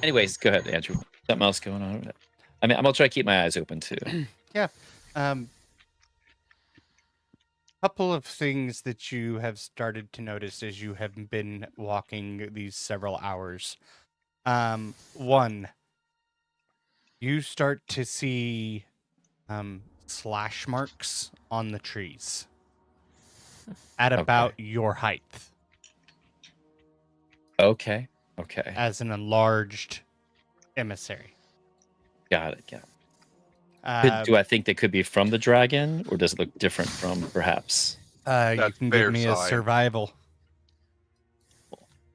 Anyways, go ahead, Andrew. Something else going on? I mean, I'm gonna try to keep my eyes open too. Couple of things that you have started to notice as you have been walking these several hours. One, you start to see slash marks on the trees at about your height Okay. as an enlarged emissary. Got it. Do I think they could be from the dragon, or does it look different from perhaps? You That's can bear give me a sign. survival.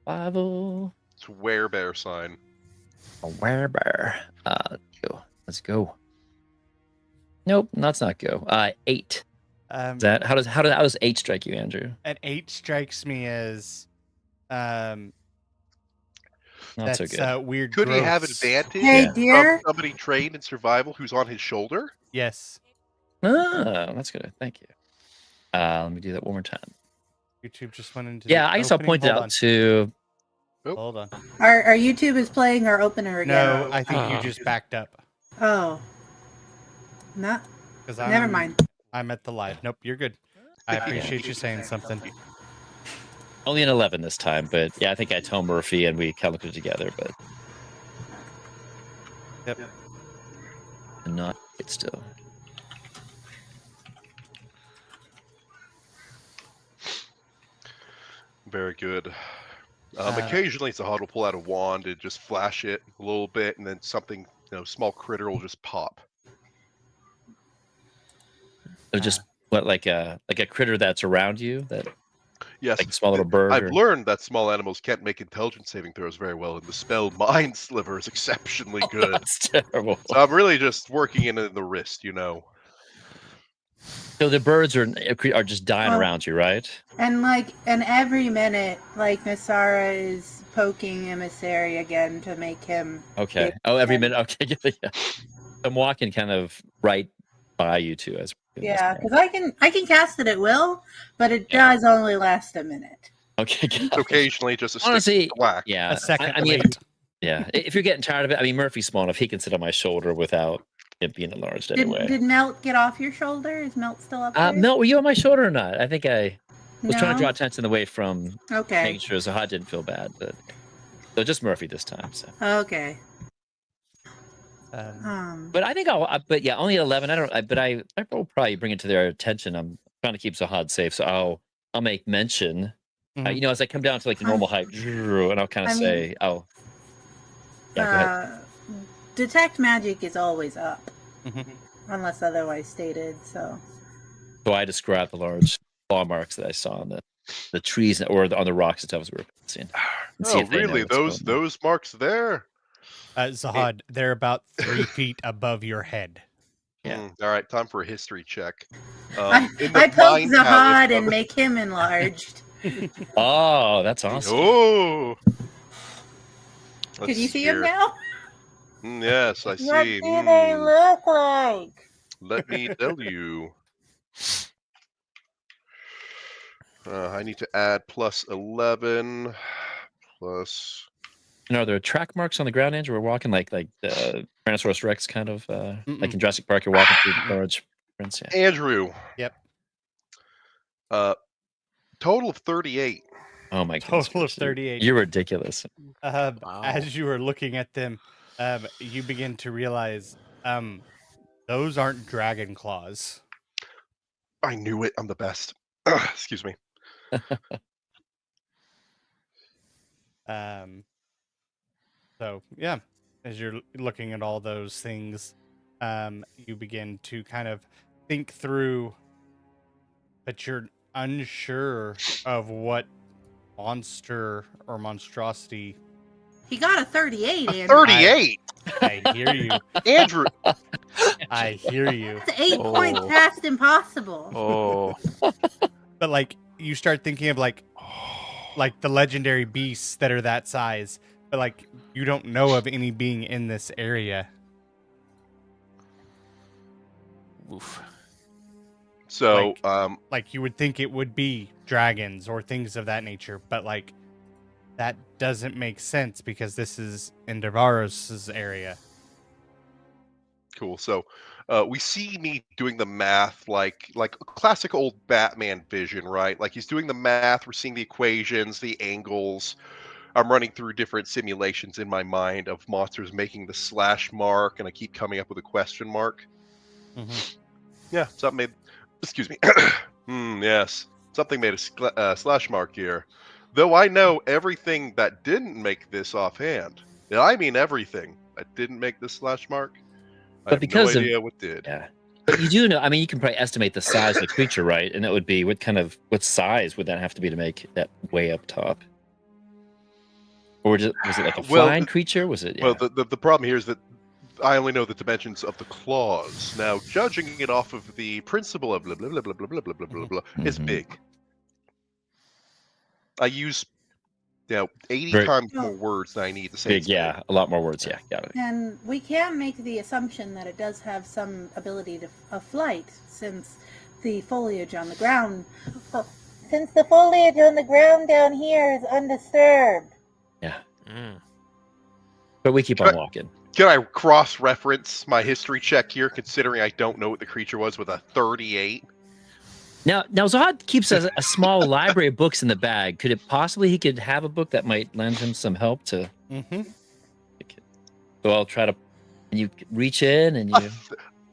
Survival. It's a werebear sign. A werebear. Let's go. Nope, that's not go. 8. Is that how does 8 strike you, Andrew? An 8 strikes me as Not so good. Weird. Could he have growths. advantage Hey, Yeah. dear. from somebody trained in survival who's on his shoulder? Yes. That's good. Thank you. Let me do that one more time. YouTube just went into. Yeah, the I guess I'll opening. point it Hold out on. to. Hold on. Our YouTube is playing our opener again. No, I think you just backed up. Oh. Not. Because Never mind. I'm at the live. Nope, you're good. I appreciate you saying something. Only an 11 this time, but yeah, I think I told Murphy and we kind of looked at it together, but Yep. not it still. Very good. Occasionally, Zahad will pull out a wand and just flash it a little bit, and then something, small critter will just pop. So just what, like a critter that's around you, that Yes, like a small little bird. I've or- learned that small animals can't make intelligence saving throws very well, and the spell Mind Sliver is exceptionally good. That's terrible. So I'm really just working in the wrist, So the birds are just dying Oh. around you, right? And every minute, Nasara is poking Emissary again to make him. Okay. Oh, every minute. Okay. Yeah. I'm walking kind of right by you two as. Yeah, because I can cast it at will, but it Yeah. does only last a minute. Okay. It's occasionally just a stick Honestly, of whack. yeah. A second I mean, late. yeah. If you're getting tired of it, I mean, Murphy's small enough; he can sit on my shoulder without it being enlarged anyway. Did Melt get off your shoulder? Is Melt still up there? Mel, were you on my shoulder or not? I think I was trying to No? draw attention away from Okay. making sure Zahad didn't feel bad, but So just Murphy this time. So, Okay. but I think but yeah, only at 11. I will probably bring it to their attention. I'm trying to keep Zahad safe, so I'll make mention. Mhm. As I come down to like the normal height, and I'll kind of say, "Oh, yeah, go ahead." Detect magic is always up, Mhm. unless otherwise stated. So So I described the large claw marks that I saw on the trees or on the rocks and stuff as we were passing. And see Oh, if they know really? what's going on. Those marks there? Zahad, they're about 3 feet above your head. Yeah. All right, time for a history check. I In the poke mine Zahad palace and of- make him enlarged. Oh, that's awesome. Oh, Can you see him now? Yes, I What see. do they look like? Let me tell you. I need to add plus 11 plus. And are there track marks on the ground, Andrew? We're walking like the Tyrannosaurus Rex kind of like in Jurassic Park. You're walking through large prints. Yeah. Andrew. Yep. Total of 38. Oh my goodness. Total of gracious. 38. You're ridiculous. Wow. As you are looking at them, you begin to realize those aren't dragon claws. I knew it. I'm the best. Excuse me. So yeah, as you're looking at all those things, you begin to kind of think through, but you're unsure of what monster or monstrosity. He got a 38, Andrew. 38. I hear you. Andrew. I hear you. That's 8 points past impossible. Oh, But like you start thinking of like the legendary beasts that are that size, but like you don't know of any being in this area. oof. So, Like you would think it would be dragons or things of that nature, but like that doesn't make sense because this is in Devaros's area. cool. So, we see me doing the math like classic old Batman vision, right? Like he's doing the math. We're seeing the equations, the angles. I'm running through different simulations in my mind of monsters making the slash mark, and I keep coming up with a question mark. Yeah, something made. Excuse me. Yes, something made a slash mark here. Though I know everything that didn't make this offhand. And I mean everything that didn't make this slash mark. I But have because no of- idea what did. Yeah. But you do know, I mean, you can probably estimate the size of the creature, right? And that would be what size would that have to be to make that way up top? Or was it like a flying creature? Was it? Yeah. Well, the problem here is that I only know the dimensions of the claws. Now, judging it off of the principle of blah blah blah blah blah blah blah blah blah blah, it's big. I use 80 times more words than I need to say. Big, yeah, a lot more words. Yeah, got it. And we can make the assumption that it does have some ability of flight, since the foliage on the ground. Since the foliage on the ground down here is undisturbed. Yeah. Mm. But we keep on walking. Can I cross-reference my history check here, considering I don't know what the creature was with a 38? Now Zahad keeps a small library of books in the bag. Could it possibly he could have a book that might lend him some help to? So I'll try to. And you reach in and you.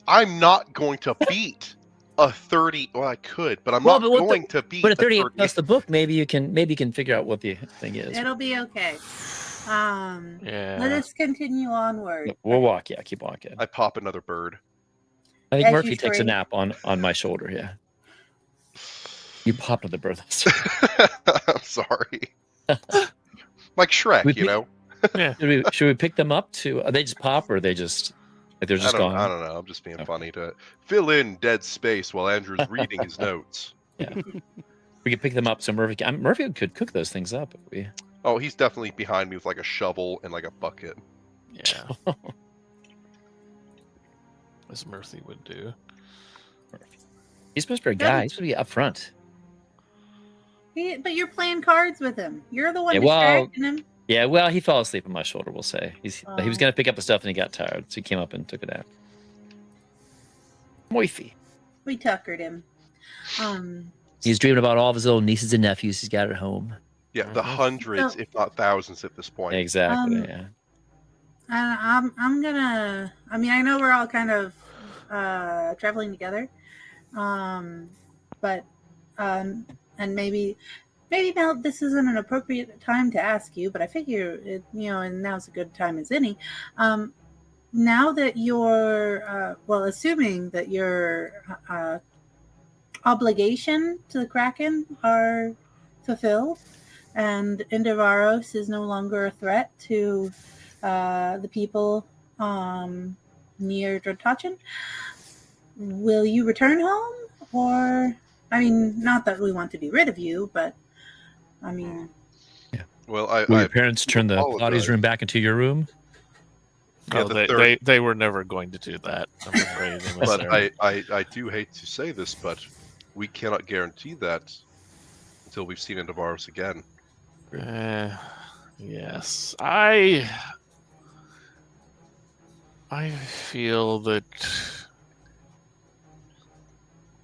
I'm not going to beat a 30. Well, I could, but I'm not going to beat. But a 38 plus the book, maybe you can figure out what the thing is. It'll be okay. Yeah. Let us continue onward. We'll walk. Yeah, keep walking. I pop another bird. I think As Murphy you takes a scream. nap on my shoulder. Yeah. You popped with the bird. I'm sorry. Like Shrek, you know. Should we pick them up to? Are they just pop, or are they just like they're just gone? I don't know. I'm just being funny to fill in dead space while Andrew's reading his notes. Yeah. We could pick them up so Murphy could cook those things up if we. Oh, he's definitely behind me with like a shovel and like a bucket. Yeah. As Murphy would do. He's supposed to be a guy. He's supposed to be up front. But you're playing cards with him. You're the one Yeah, well, distracting him. Yeah, well, he fell asleep on my shoulder, we'll say. He was going to pick up the stuff and he got tired, so he came up and took a nap. Moify. We tuckered him. He's dreaming about all of his little nieces and nephews he's got at home. Yeah, the Mhm. hundreds, So- if not thousands at this point. Exactly. Um, Yeah. I'm gonna. I mean, I know we're all kind of traveling together, but and maybe now this isn't an appropriate time to ask you, but I figure it, and now's a good time as any. Now that you're assuming that your obligation to the Kraken are fulfilled, and Indavaros is no longer a threat to the people near Drotachin, will you return home? Or, I mean, not that we want to be rid of you, but I mean, Well, Will I your parents do turn the apologize. Pilates room back into your room? Yeah, No, the third- they were never going to do that. I'm afraid. But Sorry. I do hate to say this, but we cannot guarantee that until we've seen Indavaros again. Yes, I feel that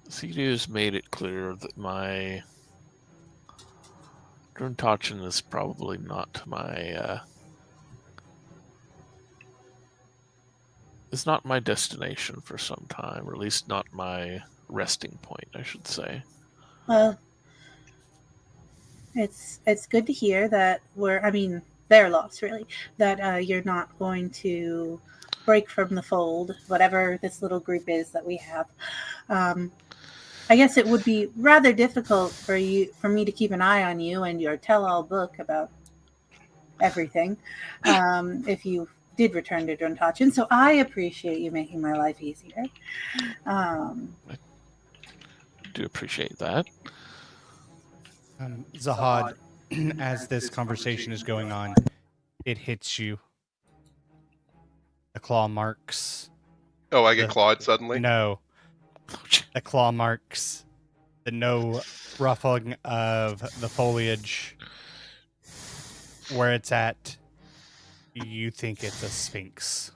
Cedu's made it clear that my Druntachin is probably not my is not my destination for some time, or at least not my resting point, I should say. well, it's good to hear that their loss really, that you're not going to break from the fold, whatever this little group is that we have. I guess it would be rather difficult for me to keep an eye on you and your tell-all book about everything, if you did return to Druntachin. So I appreciate you making my life easier. I do appreciate that. Zahad, as this conversation is going on, it hits you. The claw marks. Oh, I get The- clawed suddenly? No. The claw marks. The no ruffling of the foliage. Where it's at, you think it's a sphinx.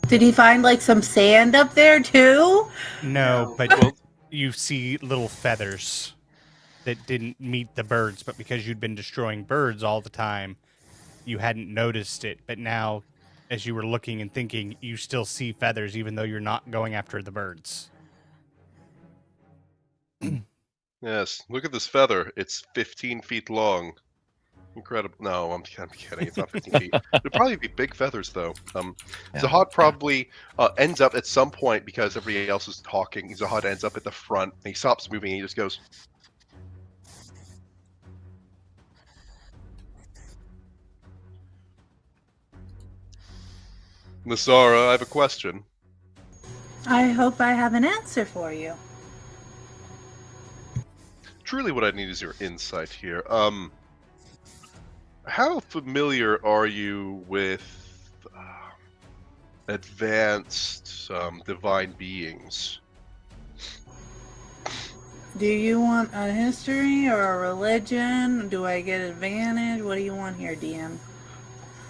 Did he find like some sand up there too? No, but Well, you see little feathers that didn't meet the birds, but because you'd been destroying birds all the time, you hadn't noticed it. But now, as you were looking and thinking, you still see feathers, even though you're not going after the birds. yes, look at this feather. It's 15 feet long. Incredible. No, I'm kidding. It's not 15 feet. It'd probably be big feathers, though. Zahad probably ends up at some point, because everybody else is talking, Zahad ends up at the front, and he stops moving, and he just goes, Nasara, I have a question. I hope I have an answer for you. Truly what I need is your insight here. How familiar are you with advanced divine beings? Do you want a history or a religion? Do I get advantage? What do you want here, DM?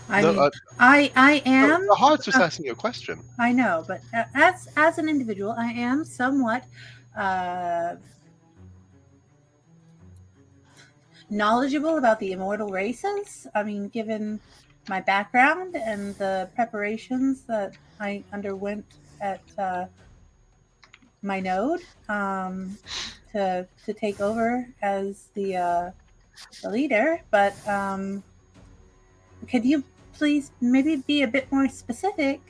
I am. Zahad's just asking you a question. I know, but as an individual, I am somewhat knowledgeable about the immortal races. I mean, given my background and the preparations that I underwent at my node to take over as the leader. But could you please maybe be a bit more specific?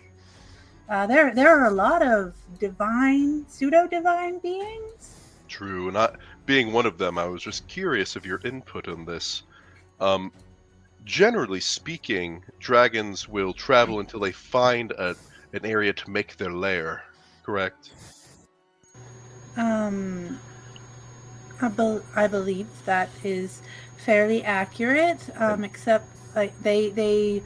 There are a lot of divine, pseudo-divine beings. True, not being one of them, I was just curious of your input on this. Generally speaking, dragons will travel until they find an area to make their lair, correct? I believe that is fairly accurate, except like they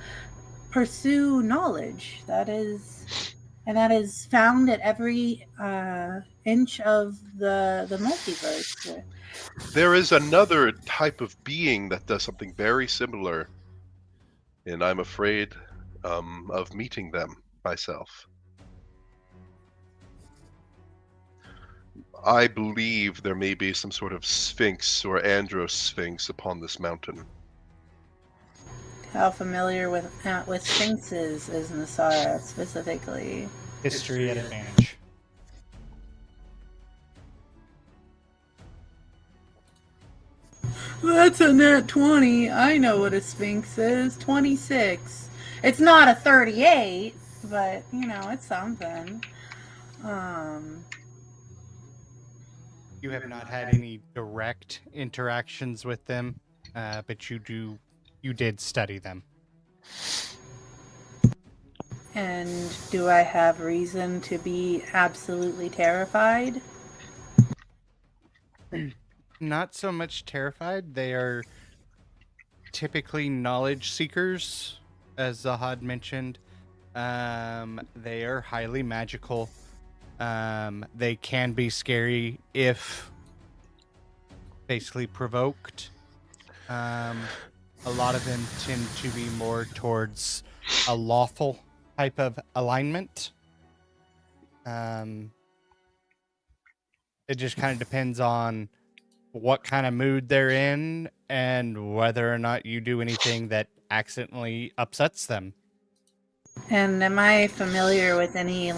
pursue knowledge. That is found at every inch of the multiverse. There is another type of being that does something very similar, and I'm afraid of meeting them myself. I believe there may be some sort of sphinx or androsphinx upon this mountain. How familiar with sphinxes is Nasara specifically? History at advantage. That's a nat 20. I know what a sphinx is. 26. It's not a 38, but it's something. You have not had any direct interactions with them, but you did study them. And do I have reason to be absolutely terrified? Not so much terrified. They are typically knowledge seekers, as Zahad mentioned. They are highly magical. They can be scary if basically provoked. A lot of them tend to be more towards a lawful type of alignment. It just kind of depends on what kind of mood they're in and whether or not you do anything that accidentally upsets them. And am I familiar with any,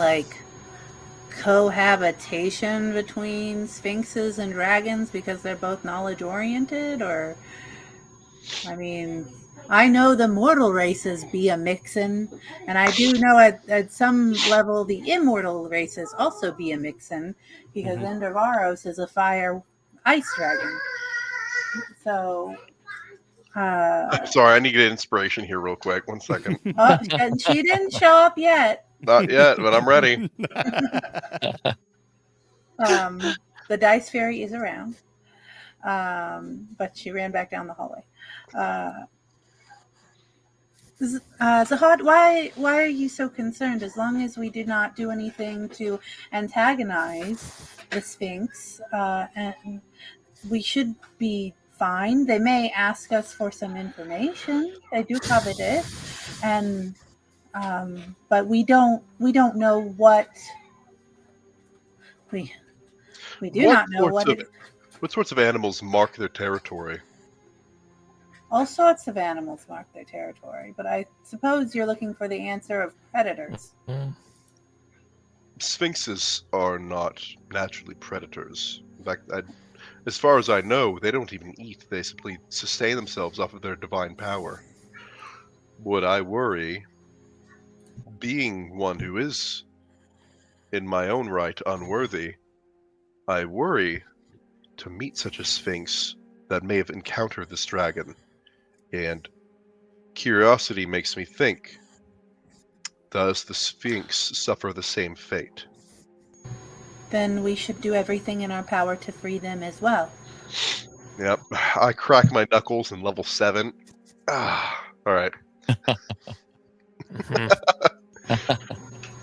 cohabitation between sphinxes and dragons because they're both knowledge-oriented? Or, I know the mortal races be a mixin', and I do know at some level the immortal races also be a mixin', because Endervaros is a fire ice dragon. So, Sorry, I need to get inspiration here real quick. 1 second. she didn't show up yet. Not yet, but I'm ready. The dice fairy is around, but she ran back down the hallway. Zahad, why are you so concerned? As long as we did not do anything to antagonize the Sphinx, and we should be fine. They may ask us for some information. They do covet it, and but we don't know what we do not know what it. What sorts of animals mark their territory? All sorts of animals mark their territory, but I suppose you're looking for the answer of predators. Sphinxes are not naturally predators. In fact, as far as I know, they don't even eat. They simply sustain themselves off of their divine power. Would I worry, being one who is, in my own right, unworthy, I worry to meet such a sphinx that may have encountered this dragon. And curiosity makes me think, does the Sphinx suffer the same fate? Then we should do everything in our power to free them as well. Yep, I crack my knuckles in level 7. Alright.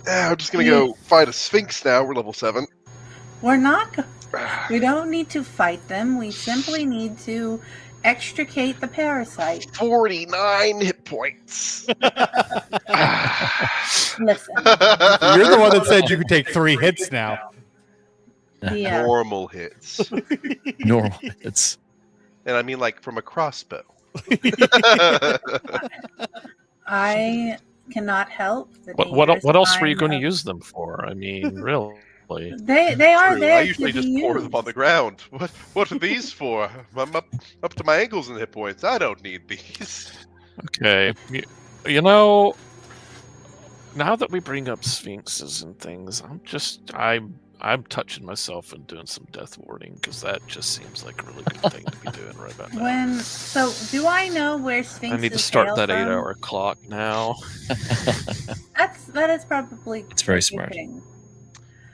I'm just gonna go fight a Sphinx now, we're level 7. We're not... We don't need to fight them, we simply need to extricate the parasite. 49 hit points. Listen. You're the one that said you could take 3 hits now. Yeah. Normal hits. Normal hits. And I mean from a crossbow. I cannot help. What else were you going to use them for? I mean, really. They are True. there. I usually to just be pour used. them on the ground. What are these for? I'm up to my ankles in hit points. I don't need these. Okay. You know, now that we bring up sphinxes and things, I'm touching myself and doing some death warding because that just seems like a really good thing to be doing right about now. So do I know where sphinxes I need to start that hail from? 8-hour clock now. That is probably. It's very a good smart. thing.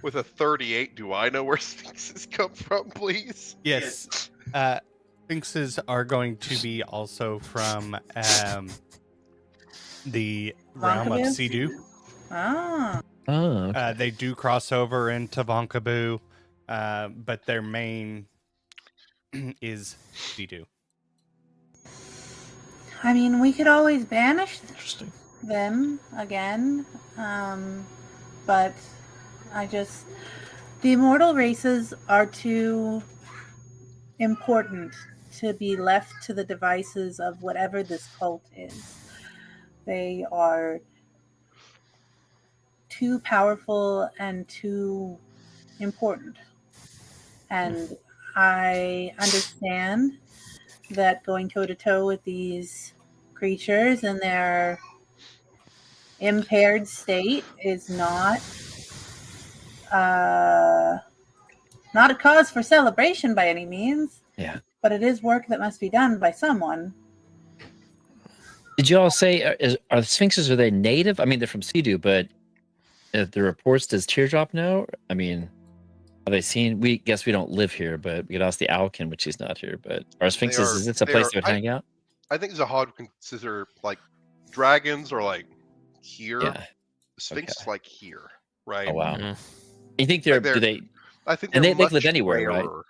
With a 38, do I know where sphinxes come from, please? Yes. Sphinxes are going to be also from the realm of Vonkabu? Sea-Doo. Ah. Oh, okay. They do cross over into Vonkabu, but their main is Sea-Doo. I mean, we could always banish Interesting. them again, but The immortal races are too important to be left to the devices of whatever this cult is. They are too powerful and too important. And I understand that going toe to toe with these creatures in their impaired state is not a cause for celebration by any means. Yeah. But it is work that must be done by someone. Did you all say are the Sphinxes, are they native? I mean, they're from Sea-Doo, but the reports, does Teardrop know? I mean, are they seen? We guess we don't live here, but we could ask the Owlkin, which he's not here. But are Sphinxes? Is this a place they would hang out? I think Zahad would consider like dragons are like here. Yeah. Sphinx is Okay. like here, right? Oh wow. Mhm. You think they're? Like Do they? I think And they're they live much anywhere, right? rarer.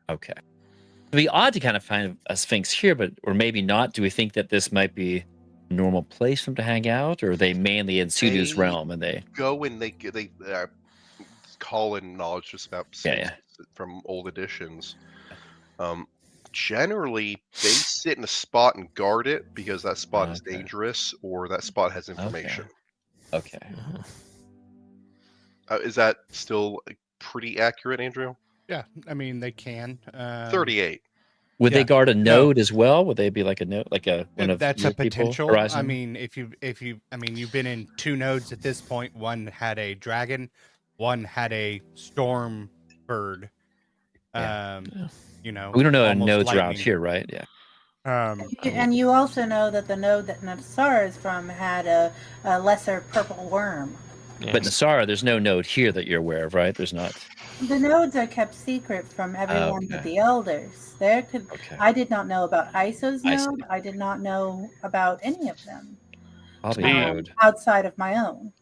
Okay. It'd be odd to kind of find a Sphinx here, but or maybe not. Do we think that this might be a normal place for them to hang out, or are they mainly in Sudu's They realm and they? Go and they call in knowledge just about Yeah, Sphinxes from old editions. Generally, they sit in a spot and guard it because that spot is Okay. dangerous or that spot has information. Okay. Is that still pretty accurate, Andrew? Yeah, I mean they can. 38. Would Yeah. they guard a No. node as well? Would they be like a node, like a one of That's your a potential. people? Horizon? I mean, you've been in 2 nodes at this point. One had a dragon, one had a storm bird. Yeah. You know, We don't know almost nodes around lightning. here, right? Yeah. And you also know that the node that Nassar is from had a lesser purple worm. But Nasara, there's no node here that you're aware of, right? There's not. The nodes are kept secret from everyone but the elders. Okay. I did not know about Iso's I see. node. I did not know about any of them Probably Me. a node. outside of my own.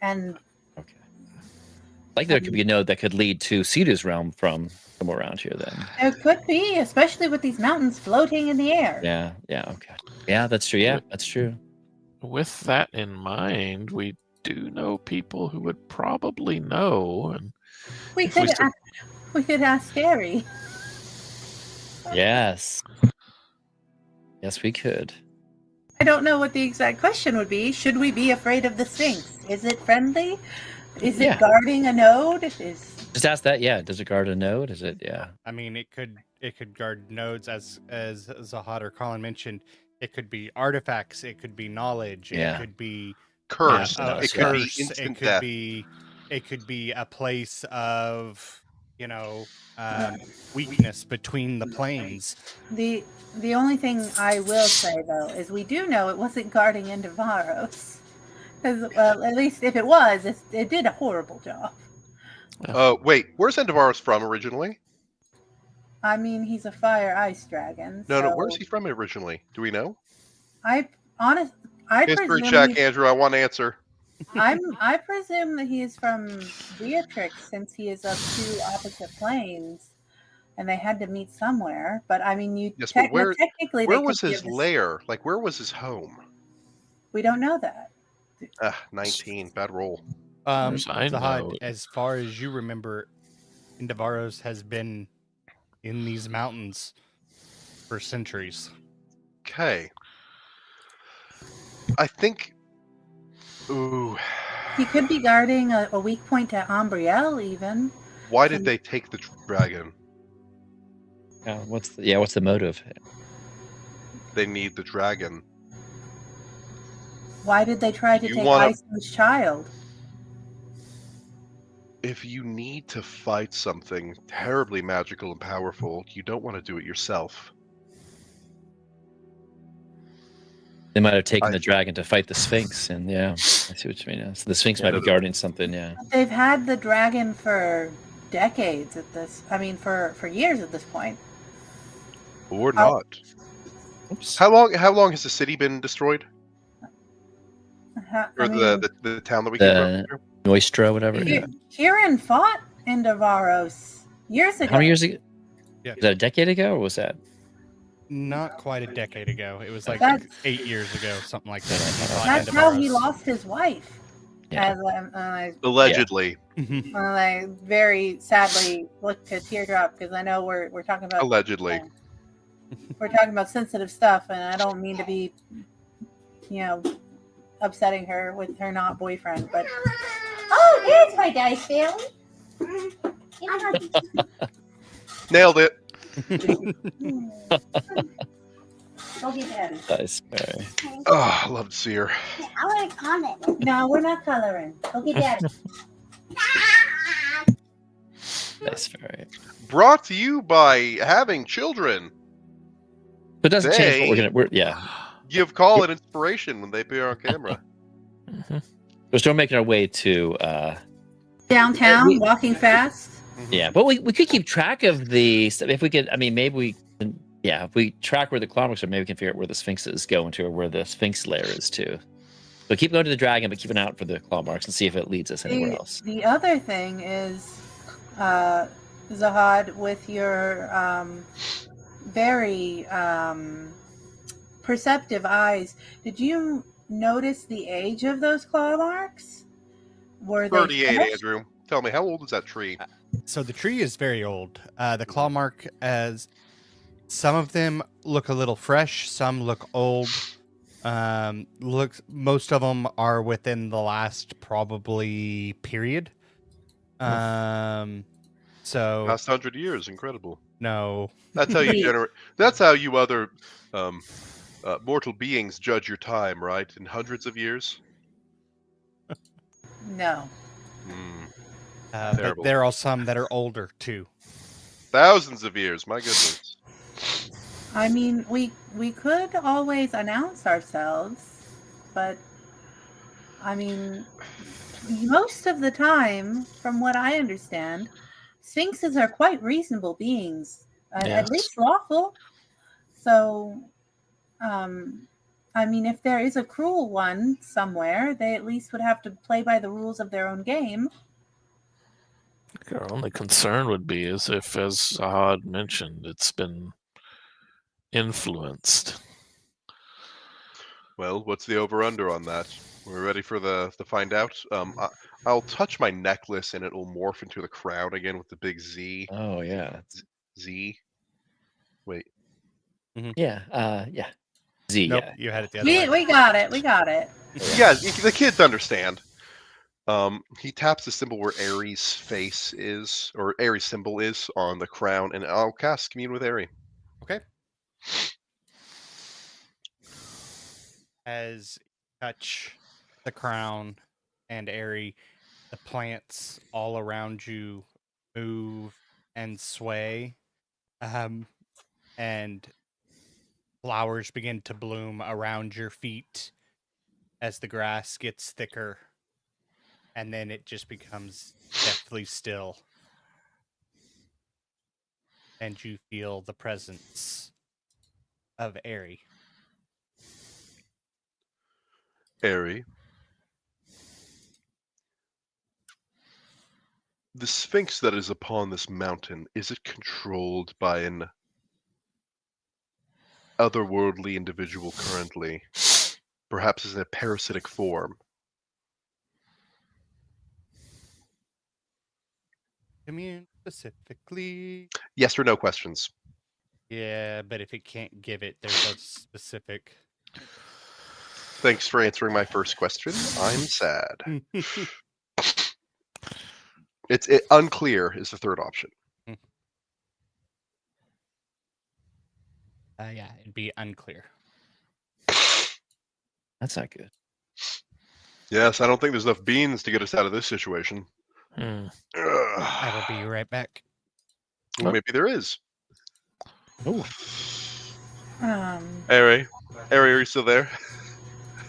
And Okay. Like there could be a node that could lead to Cedar's realm from somewhere around here then. there could be, especially with these mountains floating in the air. Yeah, okay. Yeah, that's true. Yeah, that's true. With that in mind, we do know people who would probably know. And We If we could said- we could ask Gary. Yes. Yes, we could. I don't know what the exact question would be. Should we be afraid of the Sphinx? Is it friendly? Is Yeah. it guarding a node? Just ask that. Yeah. Does it guard a node? Is it? Yeah. I mean, it could guard nodes as Zahad or Colin mentioned. It could be artifacts. It could be knowledge. Yeah. It could be Curse. Yeah, it yeah. could be curse. instant It could death. be a place of weakness between the planes. The only thing I will say though is we do know it wasn't guarding Indavaros. Well, at least if it was, it did a horrible job. Wait, where's Endavaros from originally? I mean, he's a fire ice dragon. No, so where's he from originally? Do we know? I History presume check, Andrew. I want an answer. I presume that he is from Beatrix since he is of 2 opposite planes, and they had to meet somewhere. But I mean, Yes, but technically, Where they was could his give us- lair? Like, where was his home? We don't know that. 19. Bad roll. As I Zahad, know- as far as you remember, Indavaros has been in these mountains for centuries. Okay. I think. Ooh. He could be guarding a weak point to Umbriel, even. Why did they take the dragon? What's the motive? They need the dragon. Why did they try to You take wanna- Iso's child? If you need to fight something terribly magical and powerful, you don't want to do it yourself. They might have taken the dragon to fight the Sphinx, and I see what you mean. Yeah. So the Sphinx might be guarding something. Yeah. They've had the dragon for decades at this. I mean, for years at this point. Or not. Oops. How long has the city been destroyed? I Or mean, the town that we came from? Noistra, whatever. Ki- Kieran fought Indavaros years ago. How many years ago? Yeah. Was that a decade ago, or was that? Not quite a decade ago. It was like That's- 8 years ago, something like that. That's how he lost his wife. Yeah. As Allegedly. I very sadly look to teardrop because I know we're talking about Allegedly. we're talking about sensitive stuff, and I don't mean to be, upsetting her with her not boyfriend. But there's my dice family. Nailed it. Go get Daddy. Nice. Very. Oh, I love to see her. I want to comment. No, we're not coloring. Go get Daddy. Nice. Very. Brought to you by having children. But it doesn't change what we're yeah. Give call and inspiration when they appear on camera. We're still making our way to Downtown, walking fast. yeah, but we could keep track of the stuff if we could. I mean, maybe we can, yeah, if we track where the claw marks are, maybe we can figure out where the Sphinxes go into or where the Sphinx lair is too. So keep going to the dragon, but keep an eye out for the claw marks and see if it leads us anywhere else. The other thing is, Zahad, with your very perceptive eyes, did you notice the age of those claw marks? Were they 38, fresh? Andrew. Tell me, how old is that tree? So the tree is very old. The claw mark, as some of them look a little fresh, some look old. Most of them are within the last probably period. So Past 100 years, incredible. no. That's how you That's how you other mortal beings judge your time, right? In hundreds of years. No. But Terrible. there are some that are older too. Thousands of years. My goodness. I mean, we could always announce ourselves, but I mean, most of the time, from what I understand, Sphinxes are quite reasonable beings, Yes. at least lawful. So, I mean, if there is a cruel one somewhere, they at least would have to play by the rules of their own game. Our only concern would be is if, as Zahad mentioned, it's been influenced. Well, what's the over/under on that? We're ready for the find out. I'll touch my necklace and it will morph into the crown again with the big Z. Oh yeah, Z. Wait. yeah, yeah. Z. Nope, Yeah. you had it the other way. We got it. We got it. Yeah, the kids understand. He taps the symbol where Ares' face is, or Ares' symbol is on the crown, and I'll cast Commune with Ares. Okay. As you touch the crown and Airy, the plants all around you move and sway, and flowers begin to bloom around your feet as the grass gets thicker, and then it just becomes deathly still. And you feel the presence of Airy. Airy. The Sphinx that is upon this mountain, is it controlled by an otherworldly individual currently? Perhaps in a parasitic form? Commune specifically. Yes or no questions. Yeah, but if it can't give it, there's a specific. Thanks for answering my first question. I'm sad. It's unclear is the third option. Yeah, it'd be unclear. That's not good. Yes, I don't think there's enough beans to get us out of this situation. I will be right back. Well, maybe there is. Oh, Ari, are you still there?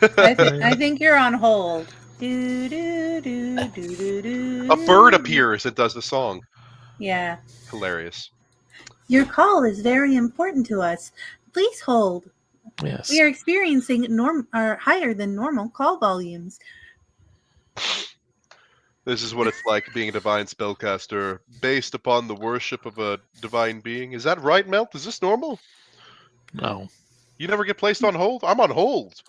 I think you're on hold. Do, do, do, do, do, do. A bird appears and does the song. Yeah. Hilarious. Your call is very important to us. Please hold. Yes. We are experiencing higher than normal call volumes. This is what it's like being a divine spellcaster based upon the worship of a divine being. Is that right, Melt? Is this normal? No. You never get placed on hold? I'm on hold.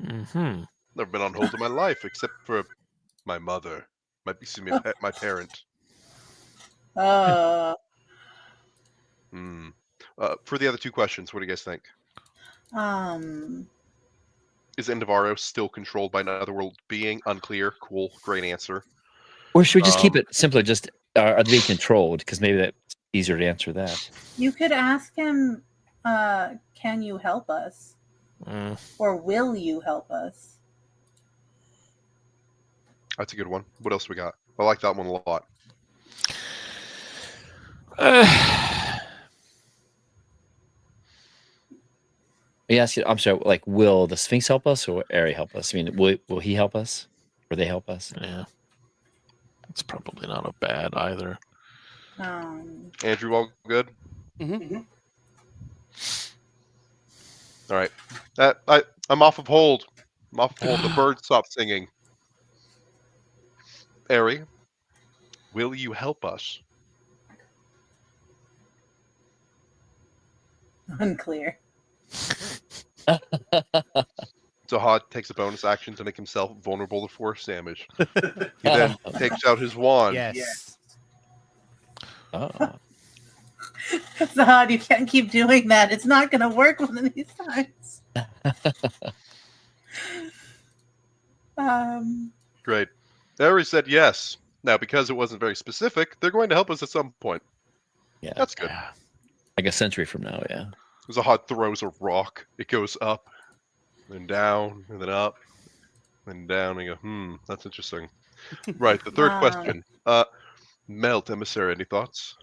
Mm-hmm. Never been on hold in my life, except for my mother. My parent. For the other two questions, what do you guys think? Um, Is Indivaro still controlled by another world being? Unclear. Cool. Great answer. Or should we just keep it simpler? Just are they being controlled? Because maybe that's easier to answer that. you could ask him, can you help us? Or will you help us? That's a good one. What else we got? I like that one a lot. Yes, I'm sorry. Like, will the Sphinx help us or Ari help us? I mean, will he help us or they help us? Yeah, it's probably not a bad either. Andrew, all good? Mm-hmm. All right. I'm off of hold. I'm off of hold. The bird stopped singing. Ari, will you help us? Unclear. Zahad takes a bonus action to make himself vulnerable to force damage. He then takes out his wand. Yes. Oh. Zahad, you can't keep doing that. It's not going to work one of these times. Great. Ari said yes. Now, because it wasn't very specific, they're going to help us at some point. Yeah. That's good. Like a century from now, yeah. Zahad throws a rock. It goes up, then down, and then up, and down. And you go, that's interesting. Right, the third question. Melt, Emissary, any thoughts?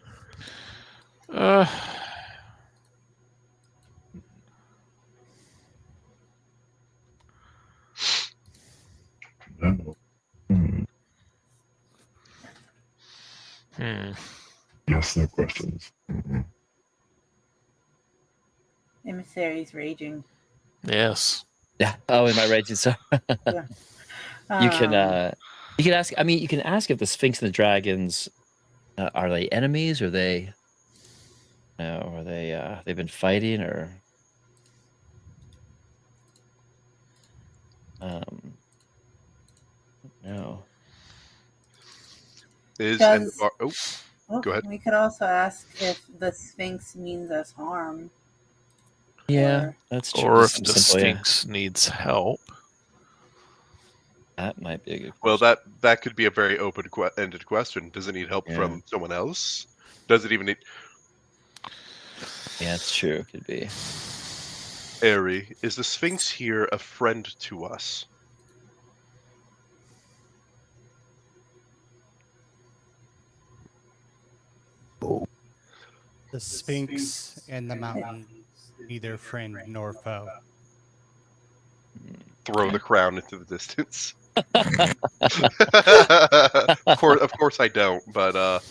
No. Yes, no questions. Emissary's raging. Yes. Yeah. Oh, am I raging? So Yeah. you can ask. I mean, you can ask if the Sphinx and the dragons are they enemies, or they, or they they've been fighting, or no. Go ahead. We could also ask if the Sphinx means us harm. Yeah, that's true. Or if Something the simple, yeah. Sphinx needs help. That might be a good Well, question. that could be a very open-ended question. Does it need help from someone else? Does it even need... Yeah, it's true. Could be. Ari, is the Sphinx here a friend to us? The Sphinx and the mountain, neither friend nor foe. Throw the crown into the distance. Of course I don't, but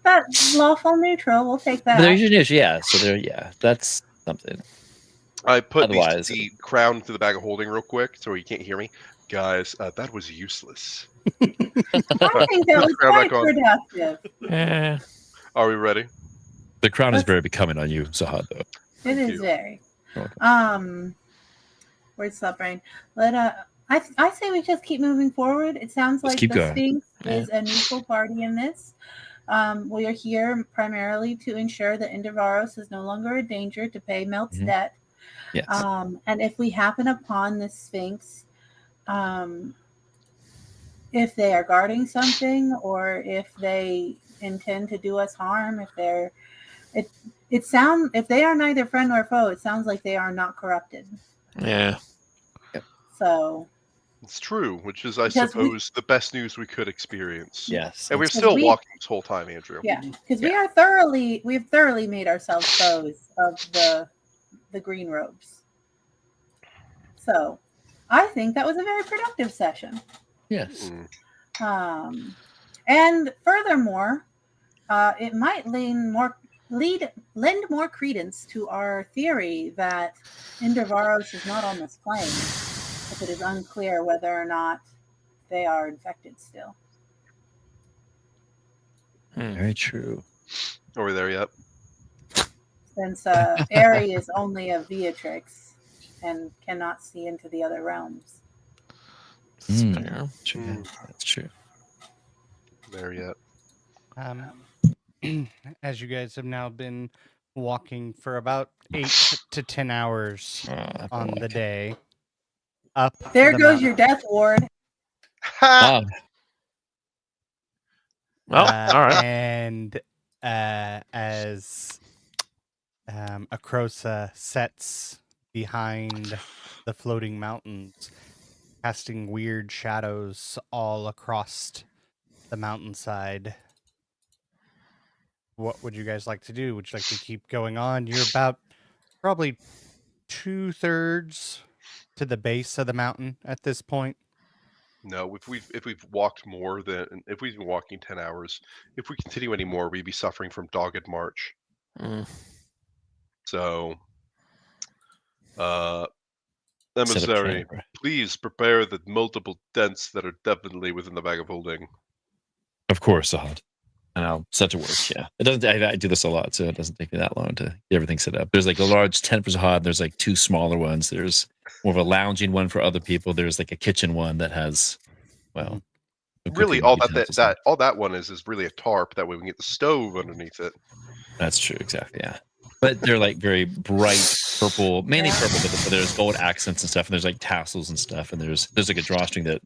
That's lawful neutral. We'll take that. But they're usually neutral, yeah. So that's something. I put Otherwise, the crown into the bag of holding real quick so you can't hear me. Guys, that was useless. I think that was quite productive. Yeah. Are we ready? The crown is very becoming on you, Zahad, though. It is very. Welcome. Where's that brain? I say we just keep moving forward. It sounds like the Sphinx is a neutral party in this. We are here primarily to ensure that Indivaros is no longer a danger to pay Melt's debt. Yes. And if we happen upon the Sphinx, if they are guarding something or if they intend to do us harm, if they are neither friend nor foe, it sounds like they are not corrupted. Yeah. So it's true, which is, I suppose, the best news we could experience. Yes. And we're still walking this whole time, Andrew. Yeah, because we've thoroughly made ourselves foes of the green robes. So I think that was a very productive session. Yes. And furthermore, it might lend more credence to our theory that Indivaros is not on this plane, if it is unclear whether or not they are infected still. Very true. Are we there yet? Since Ari is only a Beatrix and cannot see into the other realms. Fair. True. That's true. There yet. As you guys have now been walking for about 8 to 10 hours on the day, up There the goes mountain. your death ward. Ha! Well, all right. And as Akrosa sets behind the floating mountains, casting weird shadows all across the mountainside. What would you guys like to do? Would you like to keep going on? You're about probably 2/3 to the base of the mountain at this point. No, if we've walked more than if we've been walking 10 hours, if we continue any more, we'd be suffering from dogged march. Mm. So, Set up emissary, camp. please prepare the multiple dents that are definitely within the bag of holding. Of course, Sahad. And I'll set to work. Yeah, it doesn't. I do this a lot, so it doesn't take me that long to get everything set up. There's like a large tent for Sahad. There's like 2 smaller ones. There's more of a lounging one for other people. There's like a kitchen one that has, well, Really, all that one is really a tarp. That way we can get the stove underneath it. That's true. Exactly. Yeah. But they're like very bright purple, mainly purple, but there's gold accents and stuff, and there's like tassels and stuff, and there's like a drawstring that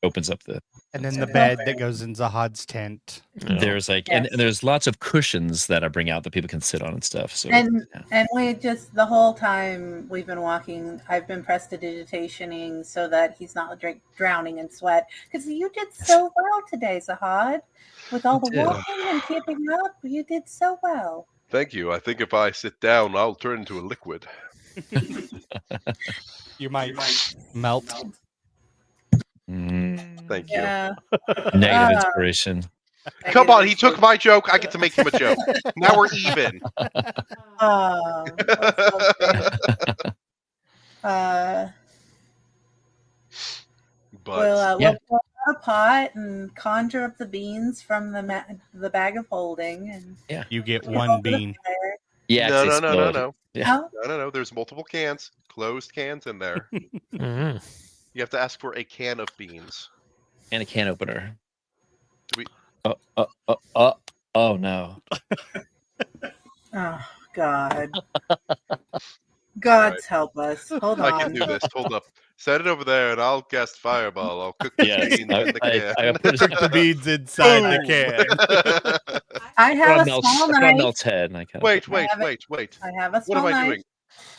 opens up the. And then the bed that goes in Zahad's tent. Yeah. There's like and there's lots of cushions that I bring out that people can sit on and stuff. So And we just the whole time we've been walking, I've been prestidigitationing so that he's not drowning in sweat. Because you did so well today, Zahad, with all the walking and keeping up. You did so well. Thank you. I think if I sit down, I'll turn into a liquid. You might melt. Thank you. Yeah. Negative inspiration. Come on, he took my joke. I get to make him a joke. Now we're even. Oh, that's so great. But we'll pull out a pot and conjure up the beans from the bag of holding, and You get one bean. Yeah. no. Yeah. No. There's multiple cans, closed cans in there. Mm-hmm. You have to ask for a can of beans. And a can opener. We- Oh no. Oh God. God's help us. Hold on. I can do this. Hold up. Set it over there, and I'll cast fireball. I'll cook the Yes, beans in the can. I put Cook the beans inside the can. I have a small knife. Melt's head, and I kind of wait. I have a What small am I knife. doing?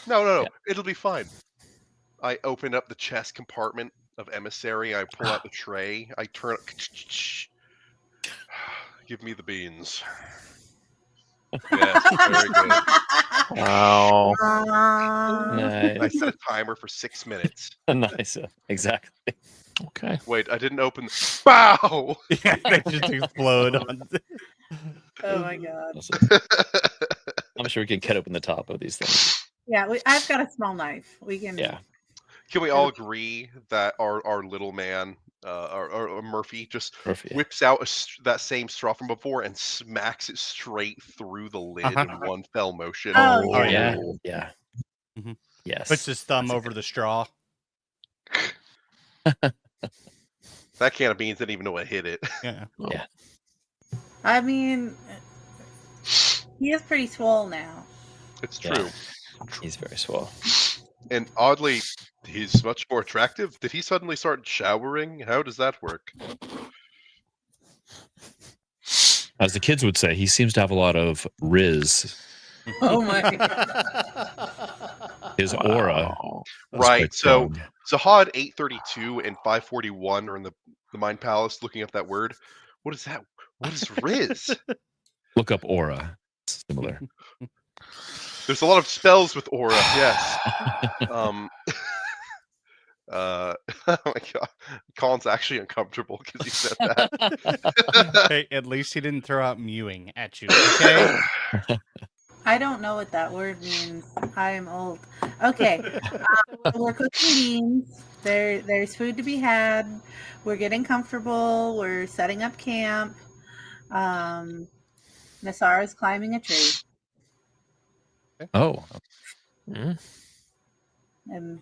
No. Yeah. It'll be fine. I open up the chest compartment of emissary. I pull out the tray. I turn it. Give me the beans. Yes, very good. Wow. I nice. set a timer for 6 minutes. Nice. Exactly. Okay. Wait, I didn't open. Bow! Yeah, they just explode. Oh my God. Awesome. I'm sure we can cut open the top of these things. Yeah, I've got a small knife. We can. Yeah. Can we all agree that our little man, or Murphy, just Murphy. whips out that same straw from before and smacks it straight through the lid in one fell motion? Oh, Yeah. yeah. Yeah. Mhm. Yes. Puts his thumb over the straw. That can of beans didn't even know it hit it. Yeah. Yeah. I mean, he is pretty swole now. It's Yeah. true. He's very swell. And oddly, he's much more attractive. Did he suddenly start showering? How does that work? As the kids would say, he seems to have a lot of riz. Oh my God. His aura. Wow. is Right, quite so strong. Zahad 832 and 541 are in the Mind Palace looking up that word. What is that? What is Riz? Look up aura. It's similar. There's a lot of spells with aura, yes. Oh my god. Colin's actually uncomfortable because he said that. Hey, at least he didn't throw out mewing at you, okay? I don't know what that word means. I am old. Okay, we're cooking beans. There's food to be had. We're getting comfortable. We're setting up camp. Nasara's climbing a tree, Oh. Mm. and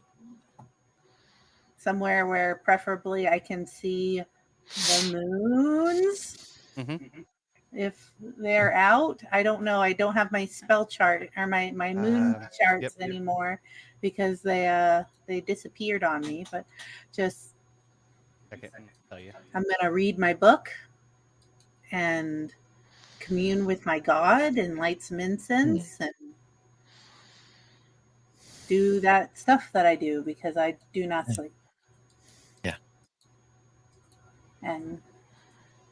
somewhere where preferably I can see the moons. Mhm. If they're out, I don't know. I don't have my spell chart or my moon charts Yep. anymore because they disappeared on me. But just I can tell you. I'm gonna read my book and commune with my God and light some incense and do that stuff that I do because I do not sleep. Yeah. And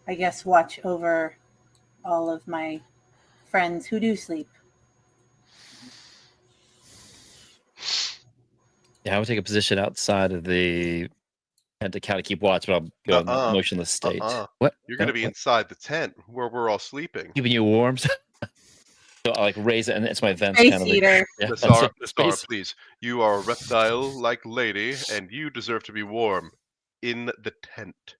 I guess watch over all of my friends who do sleep. Yeah, I would take a position outside of the tent to kind of keep watch, but I'll go in a motionless state. What? You're going to be What? inside the tent where we're all sleeping. Keeping you warm. So I'll like raise it, and it's my vents Space kind of eater. like, yeah, Nasara, that's it. Nasara, please. You are a reptile-like lady, and you deserve to be warm in the tent.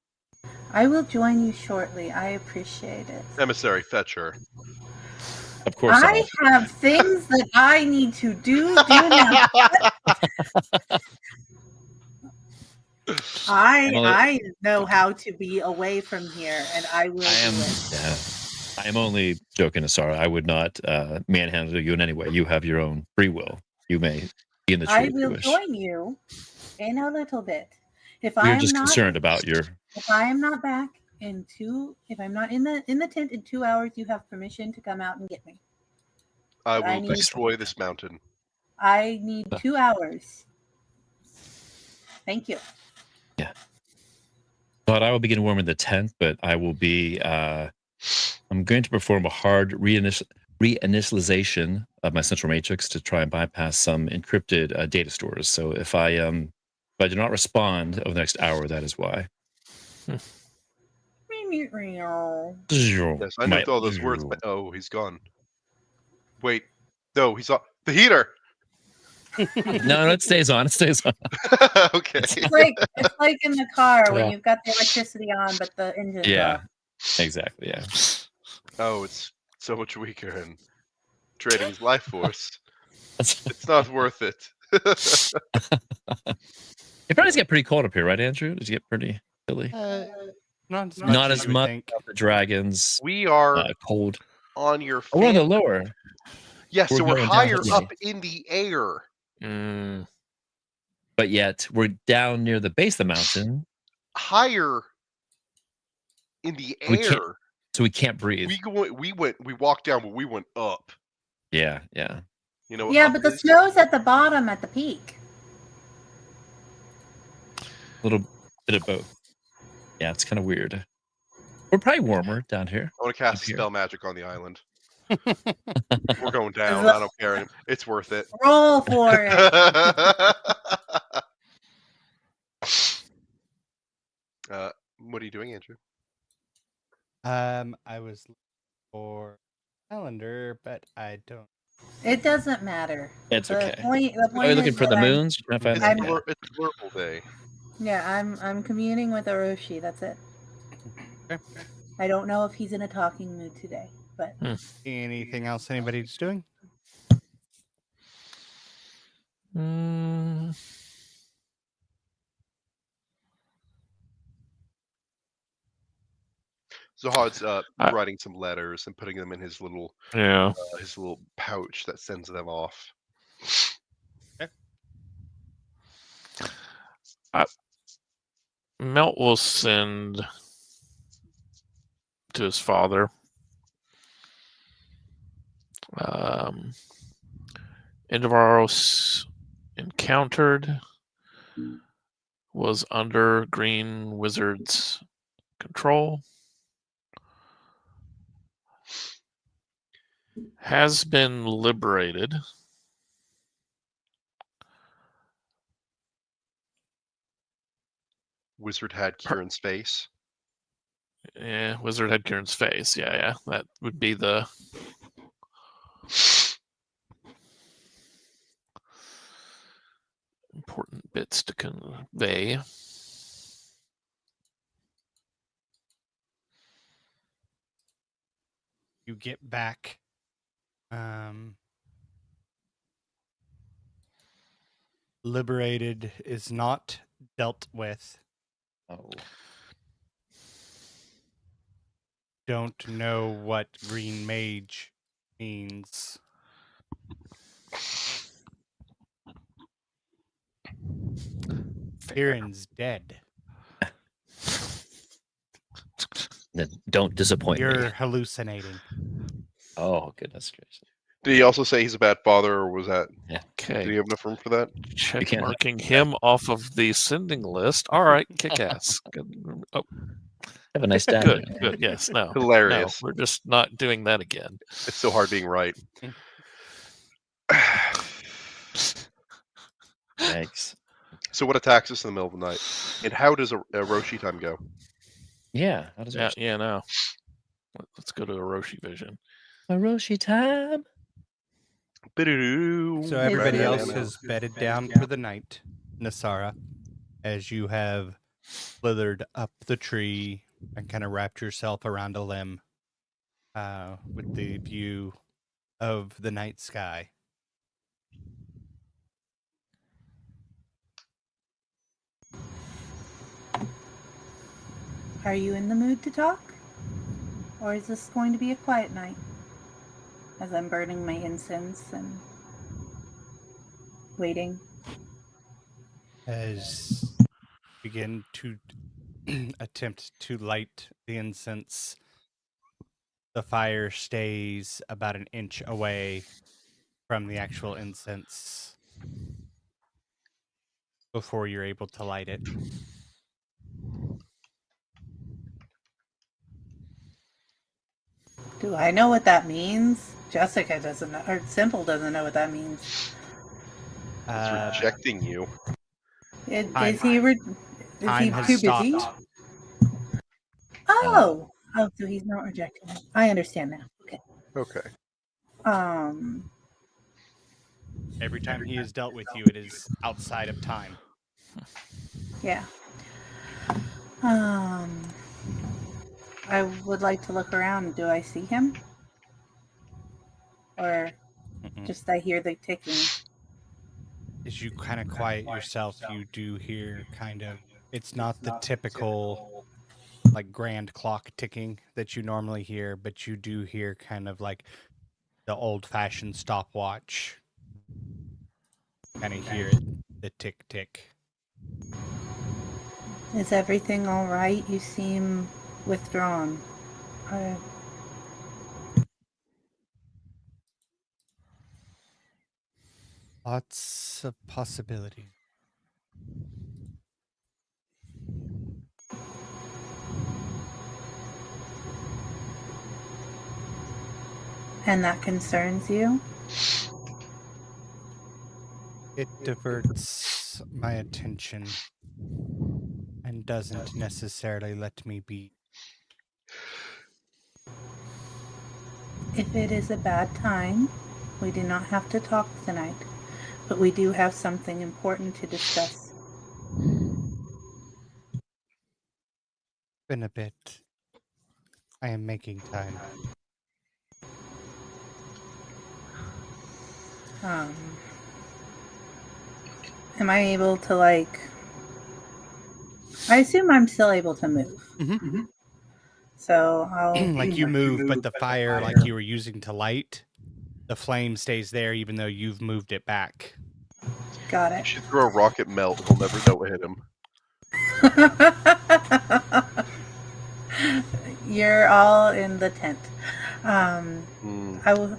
I will join you shortly. I appreciate it. Emissary, fetch her. Of course. I have things that I need to do. Now. I know how to be away from here, and I will do it. Yeah, I am only joking, Asara. I would not manhandle you in any way. You have your own free will. You may be in the tree I if you will wish. join you in a little bit. If We're I'm just not concerned about your. If I am not back if I'm not in the tent in 2 hours, you have permission to come out and get me. I But I will need- destroy this mountain. I need 2 hours. Thank you. Yeah. But I will begin warming the tent, but I will be. I'm going to perform a hard reinitialization of my central matrix to try and bypass some encrypted data stores. So if I do not respond over the next hour, that is why. Yes, I know all those words, but oh, he's gone. Wait, no, he's off the heater. No, it stays on. It stays on. Okay. It's like in the car when Yeah. you've got the electricity on, but the engine's Yeah, off. exactly. Yeah. Oh, it's so much weaker and trading his life force. That's- It's not worth it. It probably does get pretty cold up here, right, Andrew? Does it get pretty chilly? Not as much Not as as you would much. think. The dragons. We are Cold. on your. Oh, we're on the lower. Yes, so we're we're going higher down. up in the air. But yet we're down near the base of the mountain. Higher in the air. So we can't breathe. We walked down, but we went up. Yeah, yeah. You know. Yeah, but the snow's at the bottom at the peak. A little bit of both. Yeah, it's kind of weird. We're probably warmer down here. I want to cast Up here. spell magic on the island. We're going down. I don't care. It's worth it. Roll for it. What are you doing, Andrew? I was looking for calendar, but I don't. It doesn't matter. It's The okay. point Are you looking is for the that moons? You're trying to find It's them? Blurple Day. I'm communing with Orochi. That's it. Okay. I don't know if he's in a talking mood today, but Anything else anybody's doing? Zahad's writing some letters and putting them in his little pouch that sends them off. Okay. Melt will send to his father. Indavaros encountered was under Green Wizard's control. Has been liberated. Wizard had Kieran's face. Yeah, Wizard had Kieran's face. Yeah. That would be the important bits to convey. You get back. Liberated is not dealt with. Oh. Don't know what green mage means. Aaron's dead. Then don't disappoint You're me. hallucinating. Oh, goodness gracious. Did he also say he's a bad father, or was that? Did Okay. he have enough room for that? Check can't- marking him off of the sending list. All right, kick ass. Good. Oh, Have a nice day. good. Good. Yes. No. Hilarious. No, we're just not doing that again. It's so hard being right. Thanks. So what attacks us in the middle of the night? And how does a Roshi time go? Yeah. How does Yeah. it? Yeah. No. Let's go to Orochi Vision. Hiroshi time. So everybody else has bedded down for the night, Nasara, as you have slithered up the tree and kind of wrapped yourself around a limb with the view of the night sky. Are you in the mood to talk? Or is this going to be a quiet night? As I'm burning my incense and waiting. As you begin to attempt to light the incense, the fire stays about an inch away from the actual incense before you're able to light it. Do I know what that means? Jessica doesn't know, or Simple doesn't know what that means. He's rejecting you. Is he Time has too busy? stopped. Oh, so he's not rejecting me. I understand now. Okay. Okay. Every time he has dealt with you, it is outside of time. Yeah. I would like to look around. Do I see him? Or just I hear the ticking? As you kind of quiet yourself, you do hear kind of, it's not the typical like grand clock ticking that you normally hear, but you do hear kind of like the old-fashioned stopwatch. Kind of hear it, the tick tick. Is everything all right? You seem withdrawn. Lots of possibility. And that concerns you? It diverts my attention and doesn't necessarily let me be. If it is a bad time, we do not have to talk tonight, but we do have something important to discuss. Been a bit. I am making time. Am I able to, like... I assume I'm still able to move. Mm-hmm. So I'll... Like you move, but the fire like you were using to light, the flame stays there even though you've moved it back. Got You it. should throw a rocket melt. He'll never know what hit him. You're all in the tent. I will...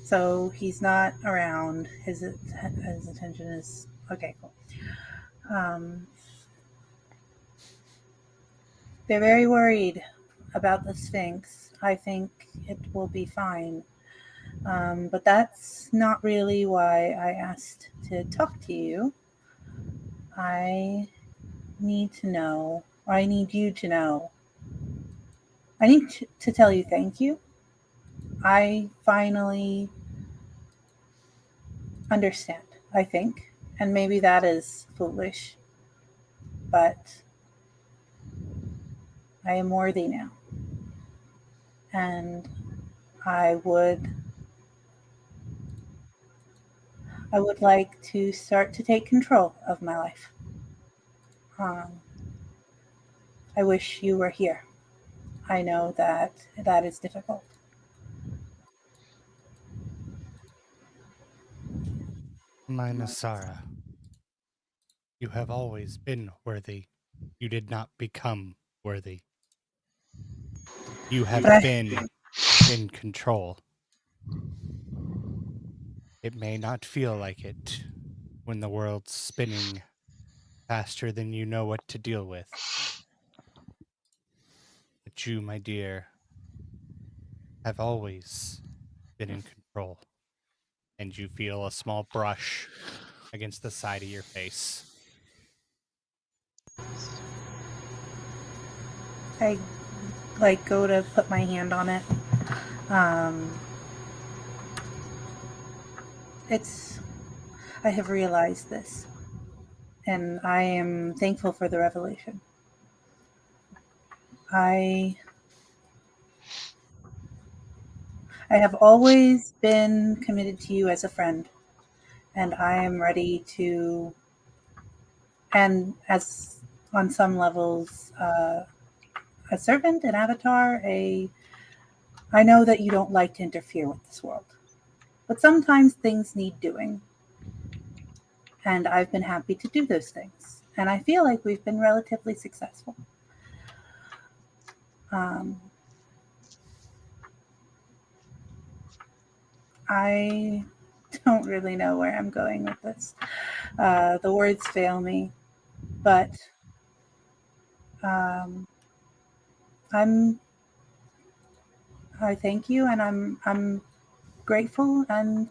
So he's not around. His attention is... Okay, cool. They're very worried about the Sphinx. I think it will be fine. But that's not really why I asked to talk to you. I need to know, or I need you to know. I need to tell you thank you. I finally understand, I think. And maybe that is foolish. But I am worthy now. And I would like to start to take control of my life. I wish you were here. I know that that is difficult. My Nasara, you have always been worthy. You did not become worthy. You have But been in control. It may not feel like it when the world's spinning faster than you know what to deal with. But you, my dear, have always been in control. And you feel a small brush against the side of your face. I go to put my hand on it. I have realized this, and I am thankful for the revelation. I have always been committed to you as a friend, and I am ready to, and as on some levels, a servant, an avatar, I know that you don't like to interfere with this world, but sometimes things need doing. And I've been happy to do those things. And I feel like we've been relatively successful. I don't really know where I'm going with this. The words fail me, but I thank you, and I'm grateful, and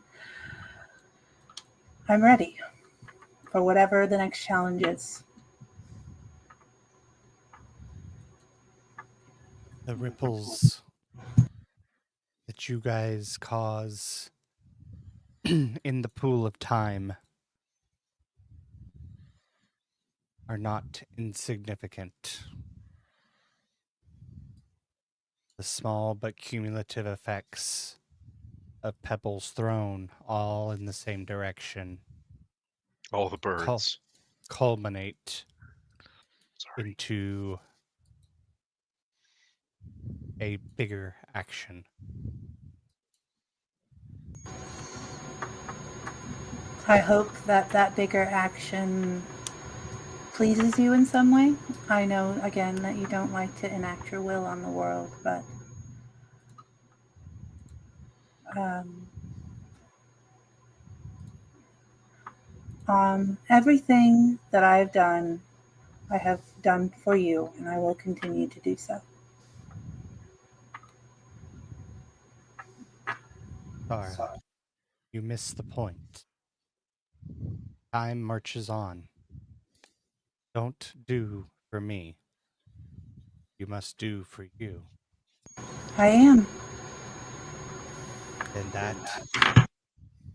I'm ready for whatever the next challenge is. The ripples that you guys cause in the pool of time are not insignificant. The small but cumulative effects of pebbles thrown all in the same direction All the birds. culminate Sorry. into a bigger action. I hope that that bigger action pleases you in some way. I know, again, that you don't like to enact your will on the world, but everything that I've done, I have done for you, and I will continue to do so. Sarah, you miss the point. Time marches on. Don't do for me. You must do for you. I am. And that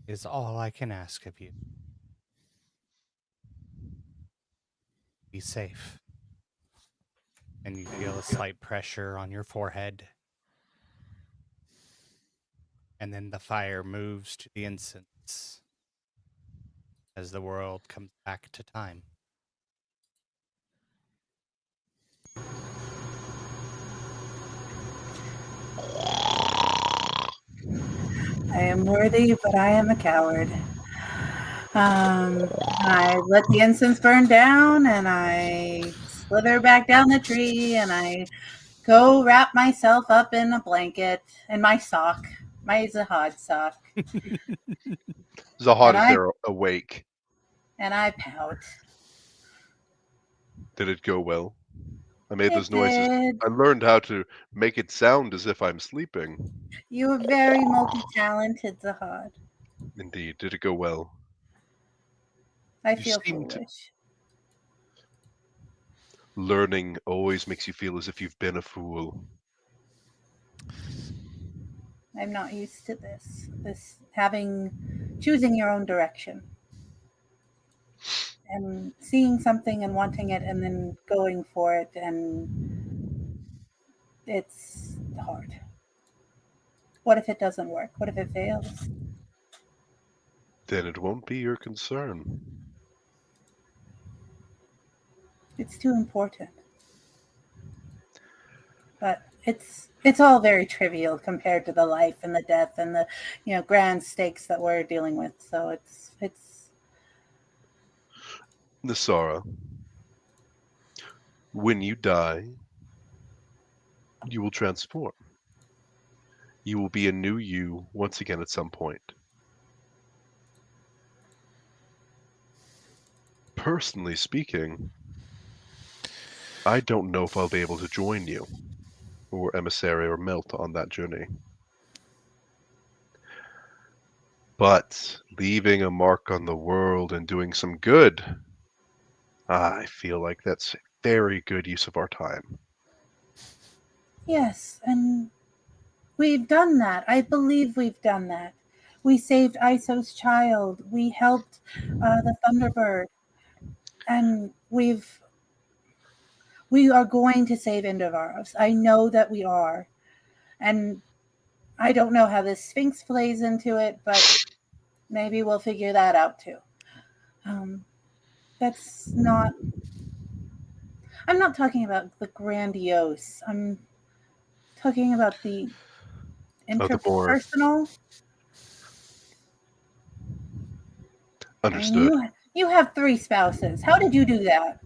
is all I can ask of you. Be safe. And you feel a slight pressure on your forehead. And then the fire moves to the incense as the world comes back to time. I am worthy, but I am a coward. I let the incense burn down, and I slither back down the tree, and I go wrap myself up in a blanket and my sock, my Zahad sock, Zahad and is I there awake. pout. Did it go well? I made It those noises. did. I learned how to make it sound as if I'm sleeping. You are very multi-talented, Zahad. Indeed. Did it go well? I You feel seem to. foolish. Learning always makes you feel as if you've been a fool. I'm not used to this. Choosing your own direction. And seeing something and wanting it and then going for it, and it's hard. What if it doesn't work? What if it fails? Then it won't be your concern. It's too important. But it's all very trivial compared to the life and the death and the grand stakes that we're dealing with. So it's Nasara, when you die, you will transform. You will be a new you once again at some point. Personally speaking, I don't know if I'll be able to join you, or Emissary or Melt on that journey. But leaving a mark on the world and doing some good, I feel like that's a very good use of our time. yes, and we've done that. I believe we've done that. We saved Iso's child. We helped the Thunderbird, and we are going to save Indovaros. I know that we are, and I don't know how this Sphinx plays into it, but maybe we'll figure that out too. That's not. I'm not talking about the grandiose. I'm talking about the The more interpersonal. I mean, understood. you have 3 spouses. How did you do that?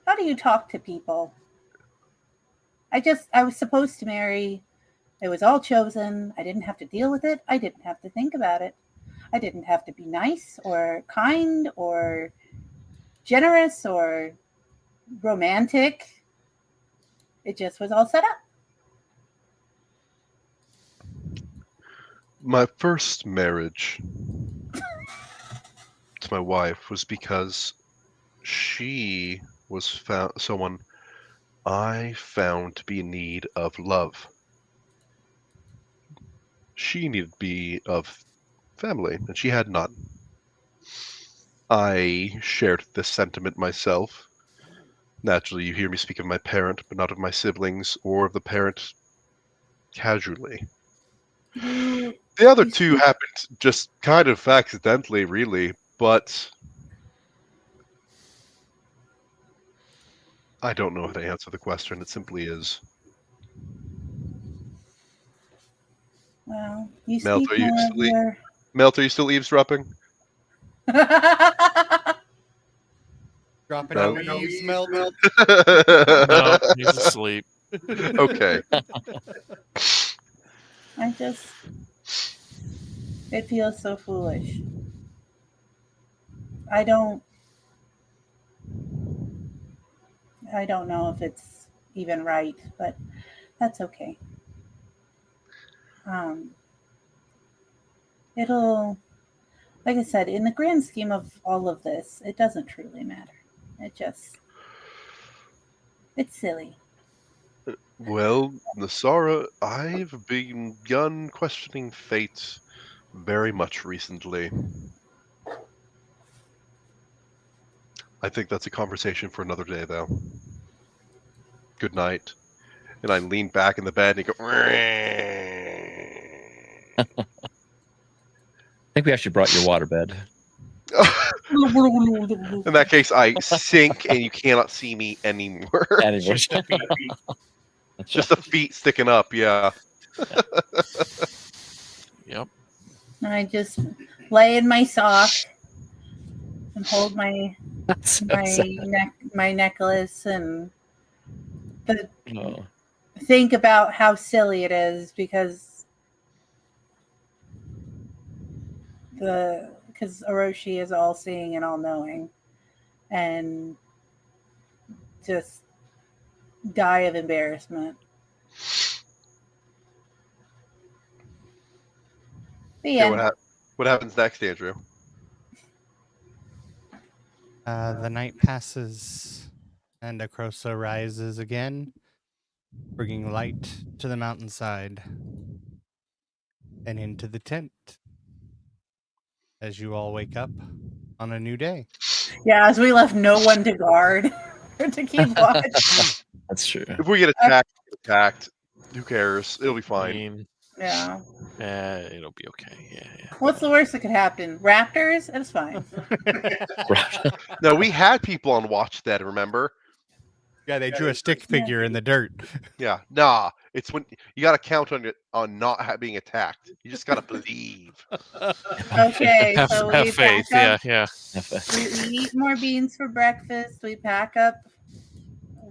How do you talk to people? I was supposed to marry. It was all chosen. I didn't have to deal with it. I didn't have to think about it. I didn't have to be nice or kind or generous or romantic. It just was all set up. My first marriage to my wife was because she was someone I found to be in need of love. She needed to be of family, and she had none. I shared this sentiment myself. Naturally, you hear me speak of my parent, but not of my siblings or of the parent casually. The other two happened just kind of accidentally, really, but I don't know how to answer the question. It simply is. Well, you Melt, speak more of your. Melt, are you still eavesdropping? Dropping No. no eaves, Melt. No, he's asleep. Okay. It feels so foolish. I don't know if it's even right, but that's okay. It'll, like I said, in the grand scheme of all of this, it doesn't truly matter. It's silly. Well, Nasara, I've begun questioning fate very much recently. I think that's a conversation for another day, though. Good night. And I lean back in the bed and go. I think we actually brought your waterbed. In that case, I sink and you cannot see me anymore. Anyway. Just the feet sticking up, yeah. Yep. I just lay in my sock and hold my necklace and think about how silly it is because Orochi is all seeing and all knowing and just die of embarrassment. What happens next, Andrew? The night passes, and Akrosa rises again, bringing light to the mountainside and into the tent. As you all wake up on a new day. Yeah, as we left no one to guard or to keep watch. That's true. If we get attacked, who cares? It'll be fine. Yeah. It'll be okay. Yeah. What's the worst that could happen? Raptors? It's fine. No, we had people on watch that. Remember? Yeah, they drew a stick figure in the dirt. Yeah. Nah. It's when you got to count on not being attacked. You just got to believe. Okay, so Have we faith. pack Yeah. up. We eat more beans for breakfast. We pack up.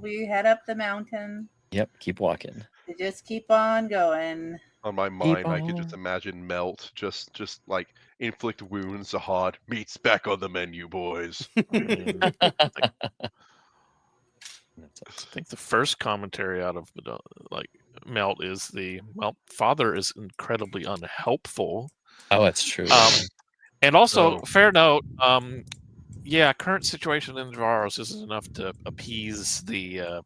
We head up the mountain. Yep. Keep walking. We just keep on going. On my Keep mind, I could just on. imagine Melt just like inflict wounds. Zahad, meat's back on the menu, boys. I think the first commentary out of like Melt is father is incredibly unhelpful. Oh, that's true. And also, Oh. fair note, yeah, current situation in Varos isn't enough to appease the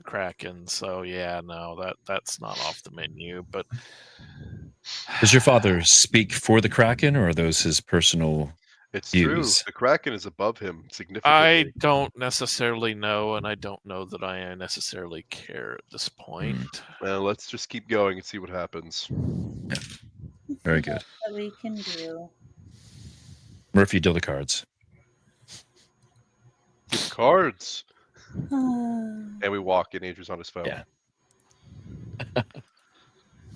Kraken. So yeah, no, that's not off the menu. But Does your father speak for the Kraken, or are those his personal It's views? true. The Kraken is above him I significantly. don't necessarily know, and I don't know that I necessarily care at this point. Well, let's just keep going and see what happens. Very good. What we can do. Murphy, deal the cards. Get cards. And we walk, and Andrew's on his phone. Yeah.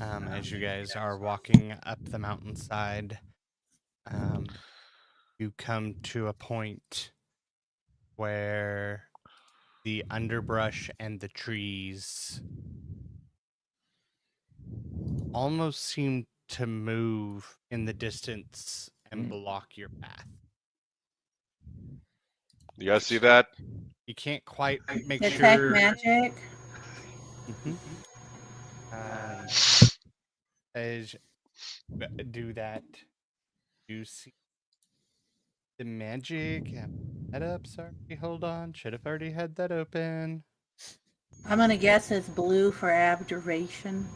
As you guys are walking up the mountainside, you come to a point where the underbrush and the trees almost seem to move in the distance and block your path. You guys see that? You can't quite make Detect sure. magic. Mhm. As do that, you see the magic. Head up. Sorry, hold on. Should have already had that open. I'm gonna guess it's blue for abjuration.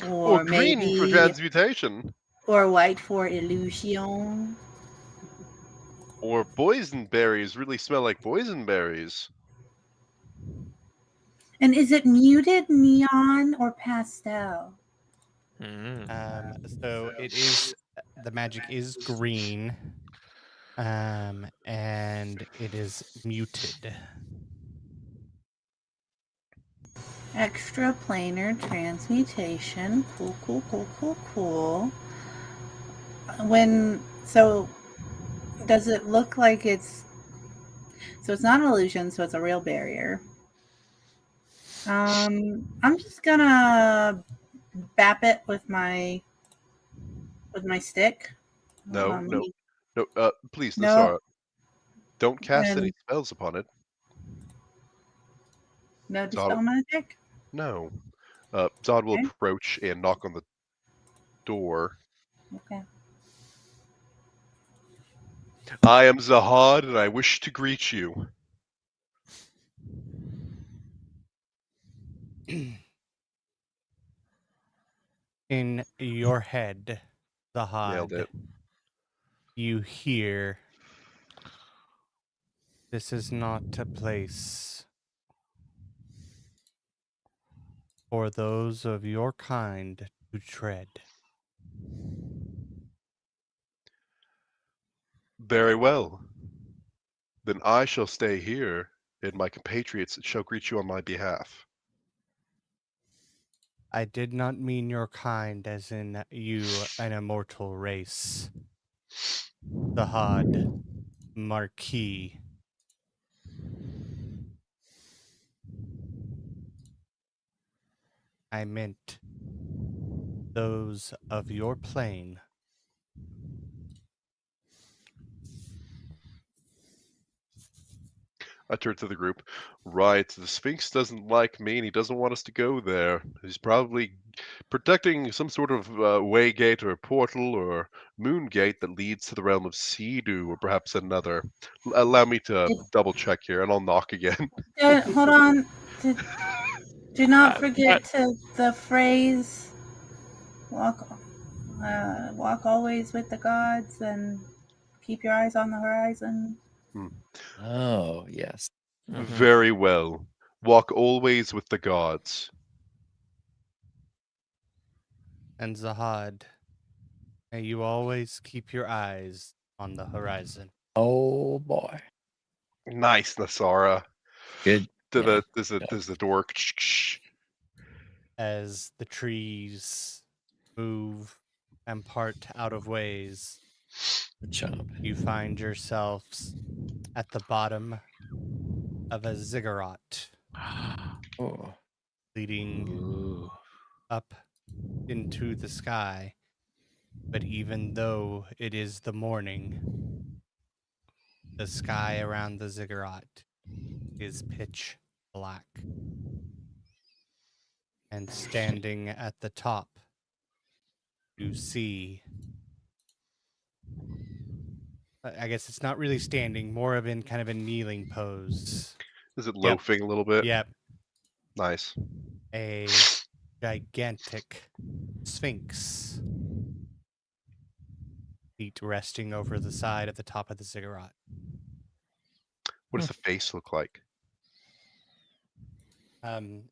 Or Or green maybe for transmutation. or white for illusion. Or boysenberries really smell like boysenberries. And is it muted neon or pastel? So it is. The magic is green. And it is muted. Extraplanar transmutation. Cool. Does it look like it's so it's not an illusion, so it's a real barrier. I'm just gonna bap it with my stick. No, please, No. Nasara. Don't cast And- any spells upon it. No dispel magic? No. Zod will Okay. approach and knock on the door. Okay. I am Zahad, and I wish to greet you. In your head, Nailed Zahad, it. you hear, "This is not a place for those of your kind to tread." Very well. Then I shall stay here, and my compatriots shall greet you on my behalf. I did not mean your kind as in you, an immortal race. Zahad, Marquis. I meant those of your plane. I turn to the group. Right, the Sphinx doesn't like me, and he doesn't want us to go there. He's probably protecting some sort of way gate or portal or moon gate that leads to the realm of Sea-Doo, or perhaps another. Allow me to double check here, and I'll knock again. Hold on. Do not forget the phrase walk always with the gods and keep your eyes on the horizon. Oh, yes. Very well. Walk always with the gods. And Zahad, may you always keep your eyes on the horizon. Oh boy. Nice, Nasara. Good. Yeah. There's the door. As the trees move and part out of ways, Good job. you find yourselves at the bottom of a ziggurat Oh. leading Ooh. up into the sky. But even though it is the morning, the sky around the ziggurat is pitch black. And standing at the top, you see, I guess it's not really standing, more of in kind of a kneeling pose. Is it loafing a little bit? Yep, Nice. a gigantic sphinx. Feet resting over the side of the top of the ziggurat. What does the face look like?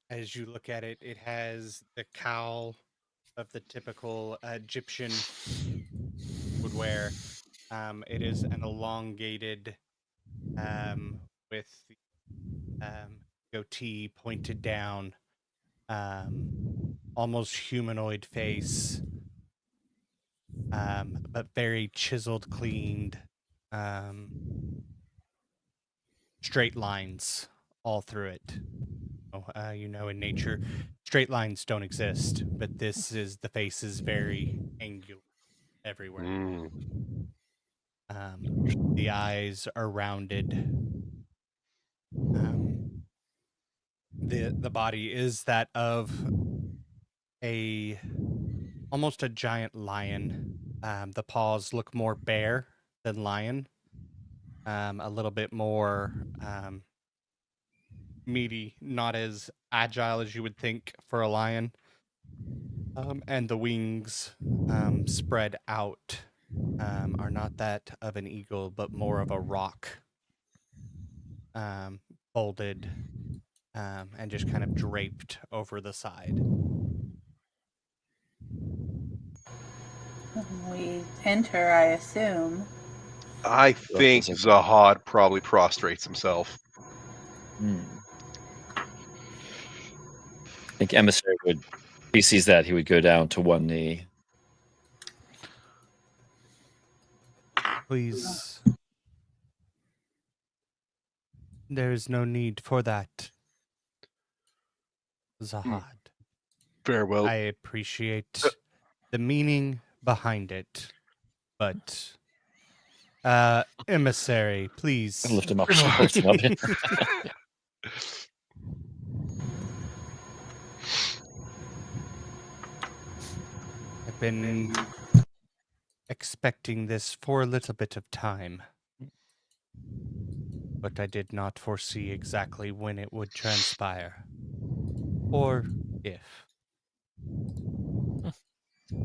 As you look at it, it has the cowl of the typical Egyptian would wear. It is an elongated, with goatee pointed down, almost humanoid face, but very chiseled, cleaned, straight lines all through it. In nature, straight lines don't exist, but the face is very angular everywhere. The eyes are rounded. The body is that of almost a giant lion. The paws look more bear than lion. A little bit more meaty, not as agile as you would think for a lion. And the wings spread out are not that of an eagle, but more of a rock, folded and just kind of draped over the side. We enter, I assume. I think Zahad probably prostrates himself. I think Emissary would, if he sees that, he would go down to one knee. Please. There is no need for that, Zahad. Farewell. I appreciate the meaning behind it, but Emissary, please. I'll lift him up. Lift him up. I've been expecting this for a little bit of time, but I did not foresee exactly when it would transpire, or if.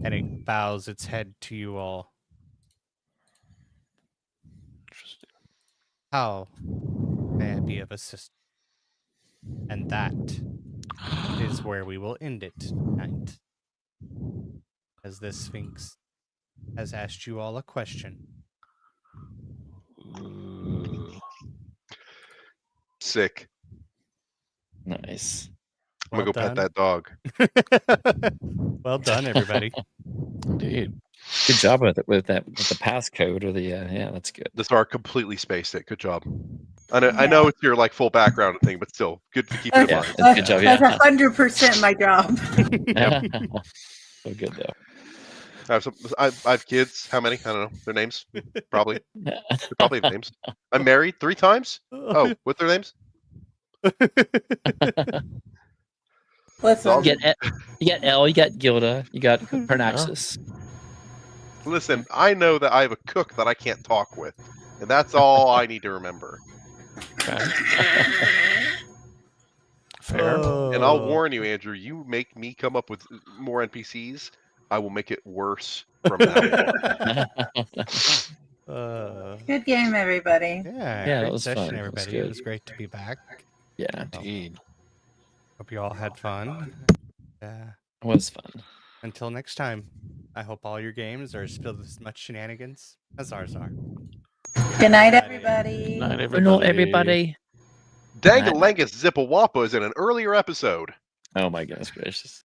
And it bows its head to you all. Interesting. How may I be of assistance? And that is where we will end it tonight. As this Sphinx has asked you all a question. Ooh. Sick. Nice. I'm gonna go pet done. that dog. Well done, everybody. Indeed. Good job with it, with the passcode or the yeah, that's good. This art completely spaced it. Good job. I know it's your like full background thing, but still good to keep it in Yeah, mind. that's good job. Yeah. That's 100% my job. So good though. I have kids. How many? I don't know. Their names? Probably. They probably have names. I'm married 3 times. Oh, what's their names? Listen, You got Elle, you got Gilda, you got Parnaxis. Listen, I know that I have a cook that I can't talk with, and that's all I need to remember. Fair. And I'll warn you, Andrew, you make me come up with more NPCs, I will make it worse from now on. good game, everybody. Yeah, Yeah, great it was session, fun. It was everybody. good. It was great to be back. Yeah, Indeed. Hope you all had fun. Yeah. it was fun. Until next time, I hope all your games are filled with as much shenanigans as ours are. Good night, Good everybody. night, Good night, everybody. Dangalangus Zipawapa is in an earlier episode. Oh my goodness gracious.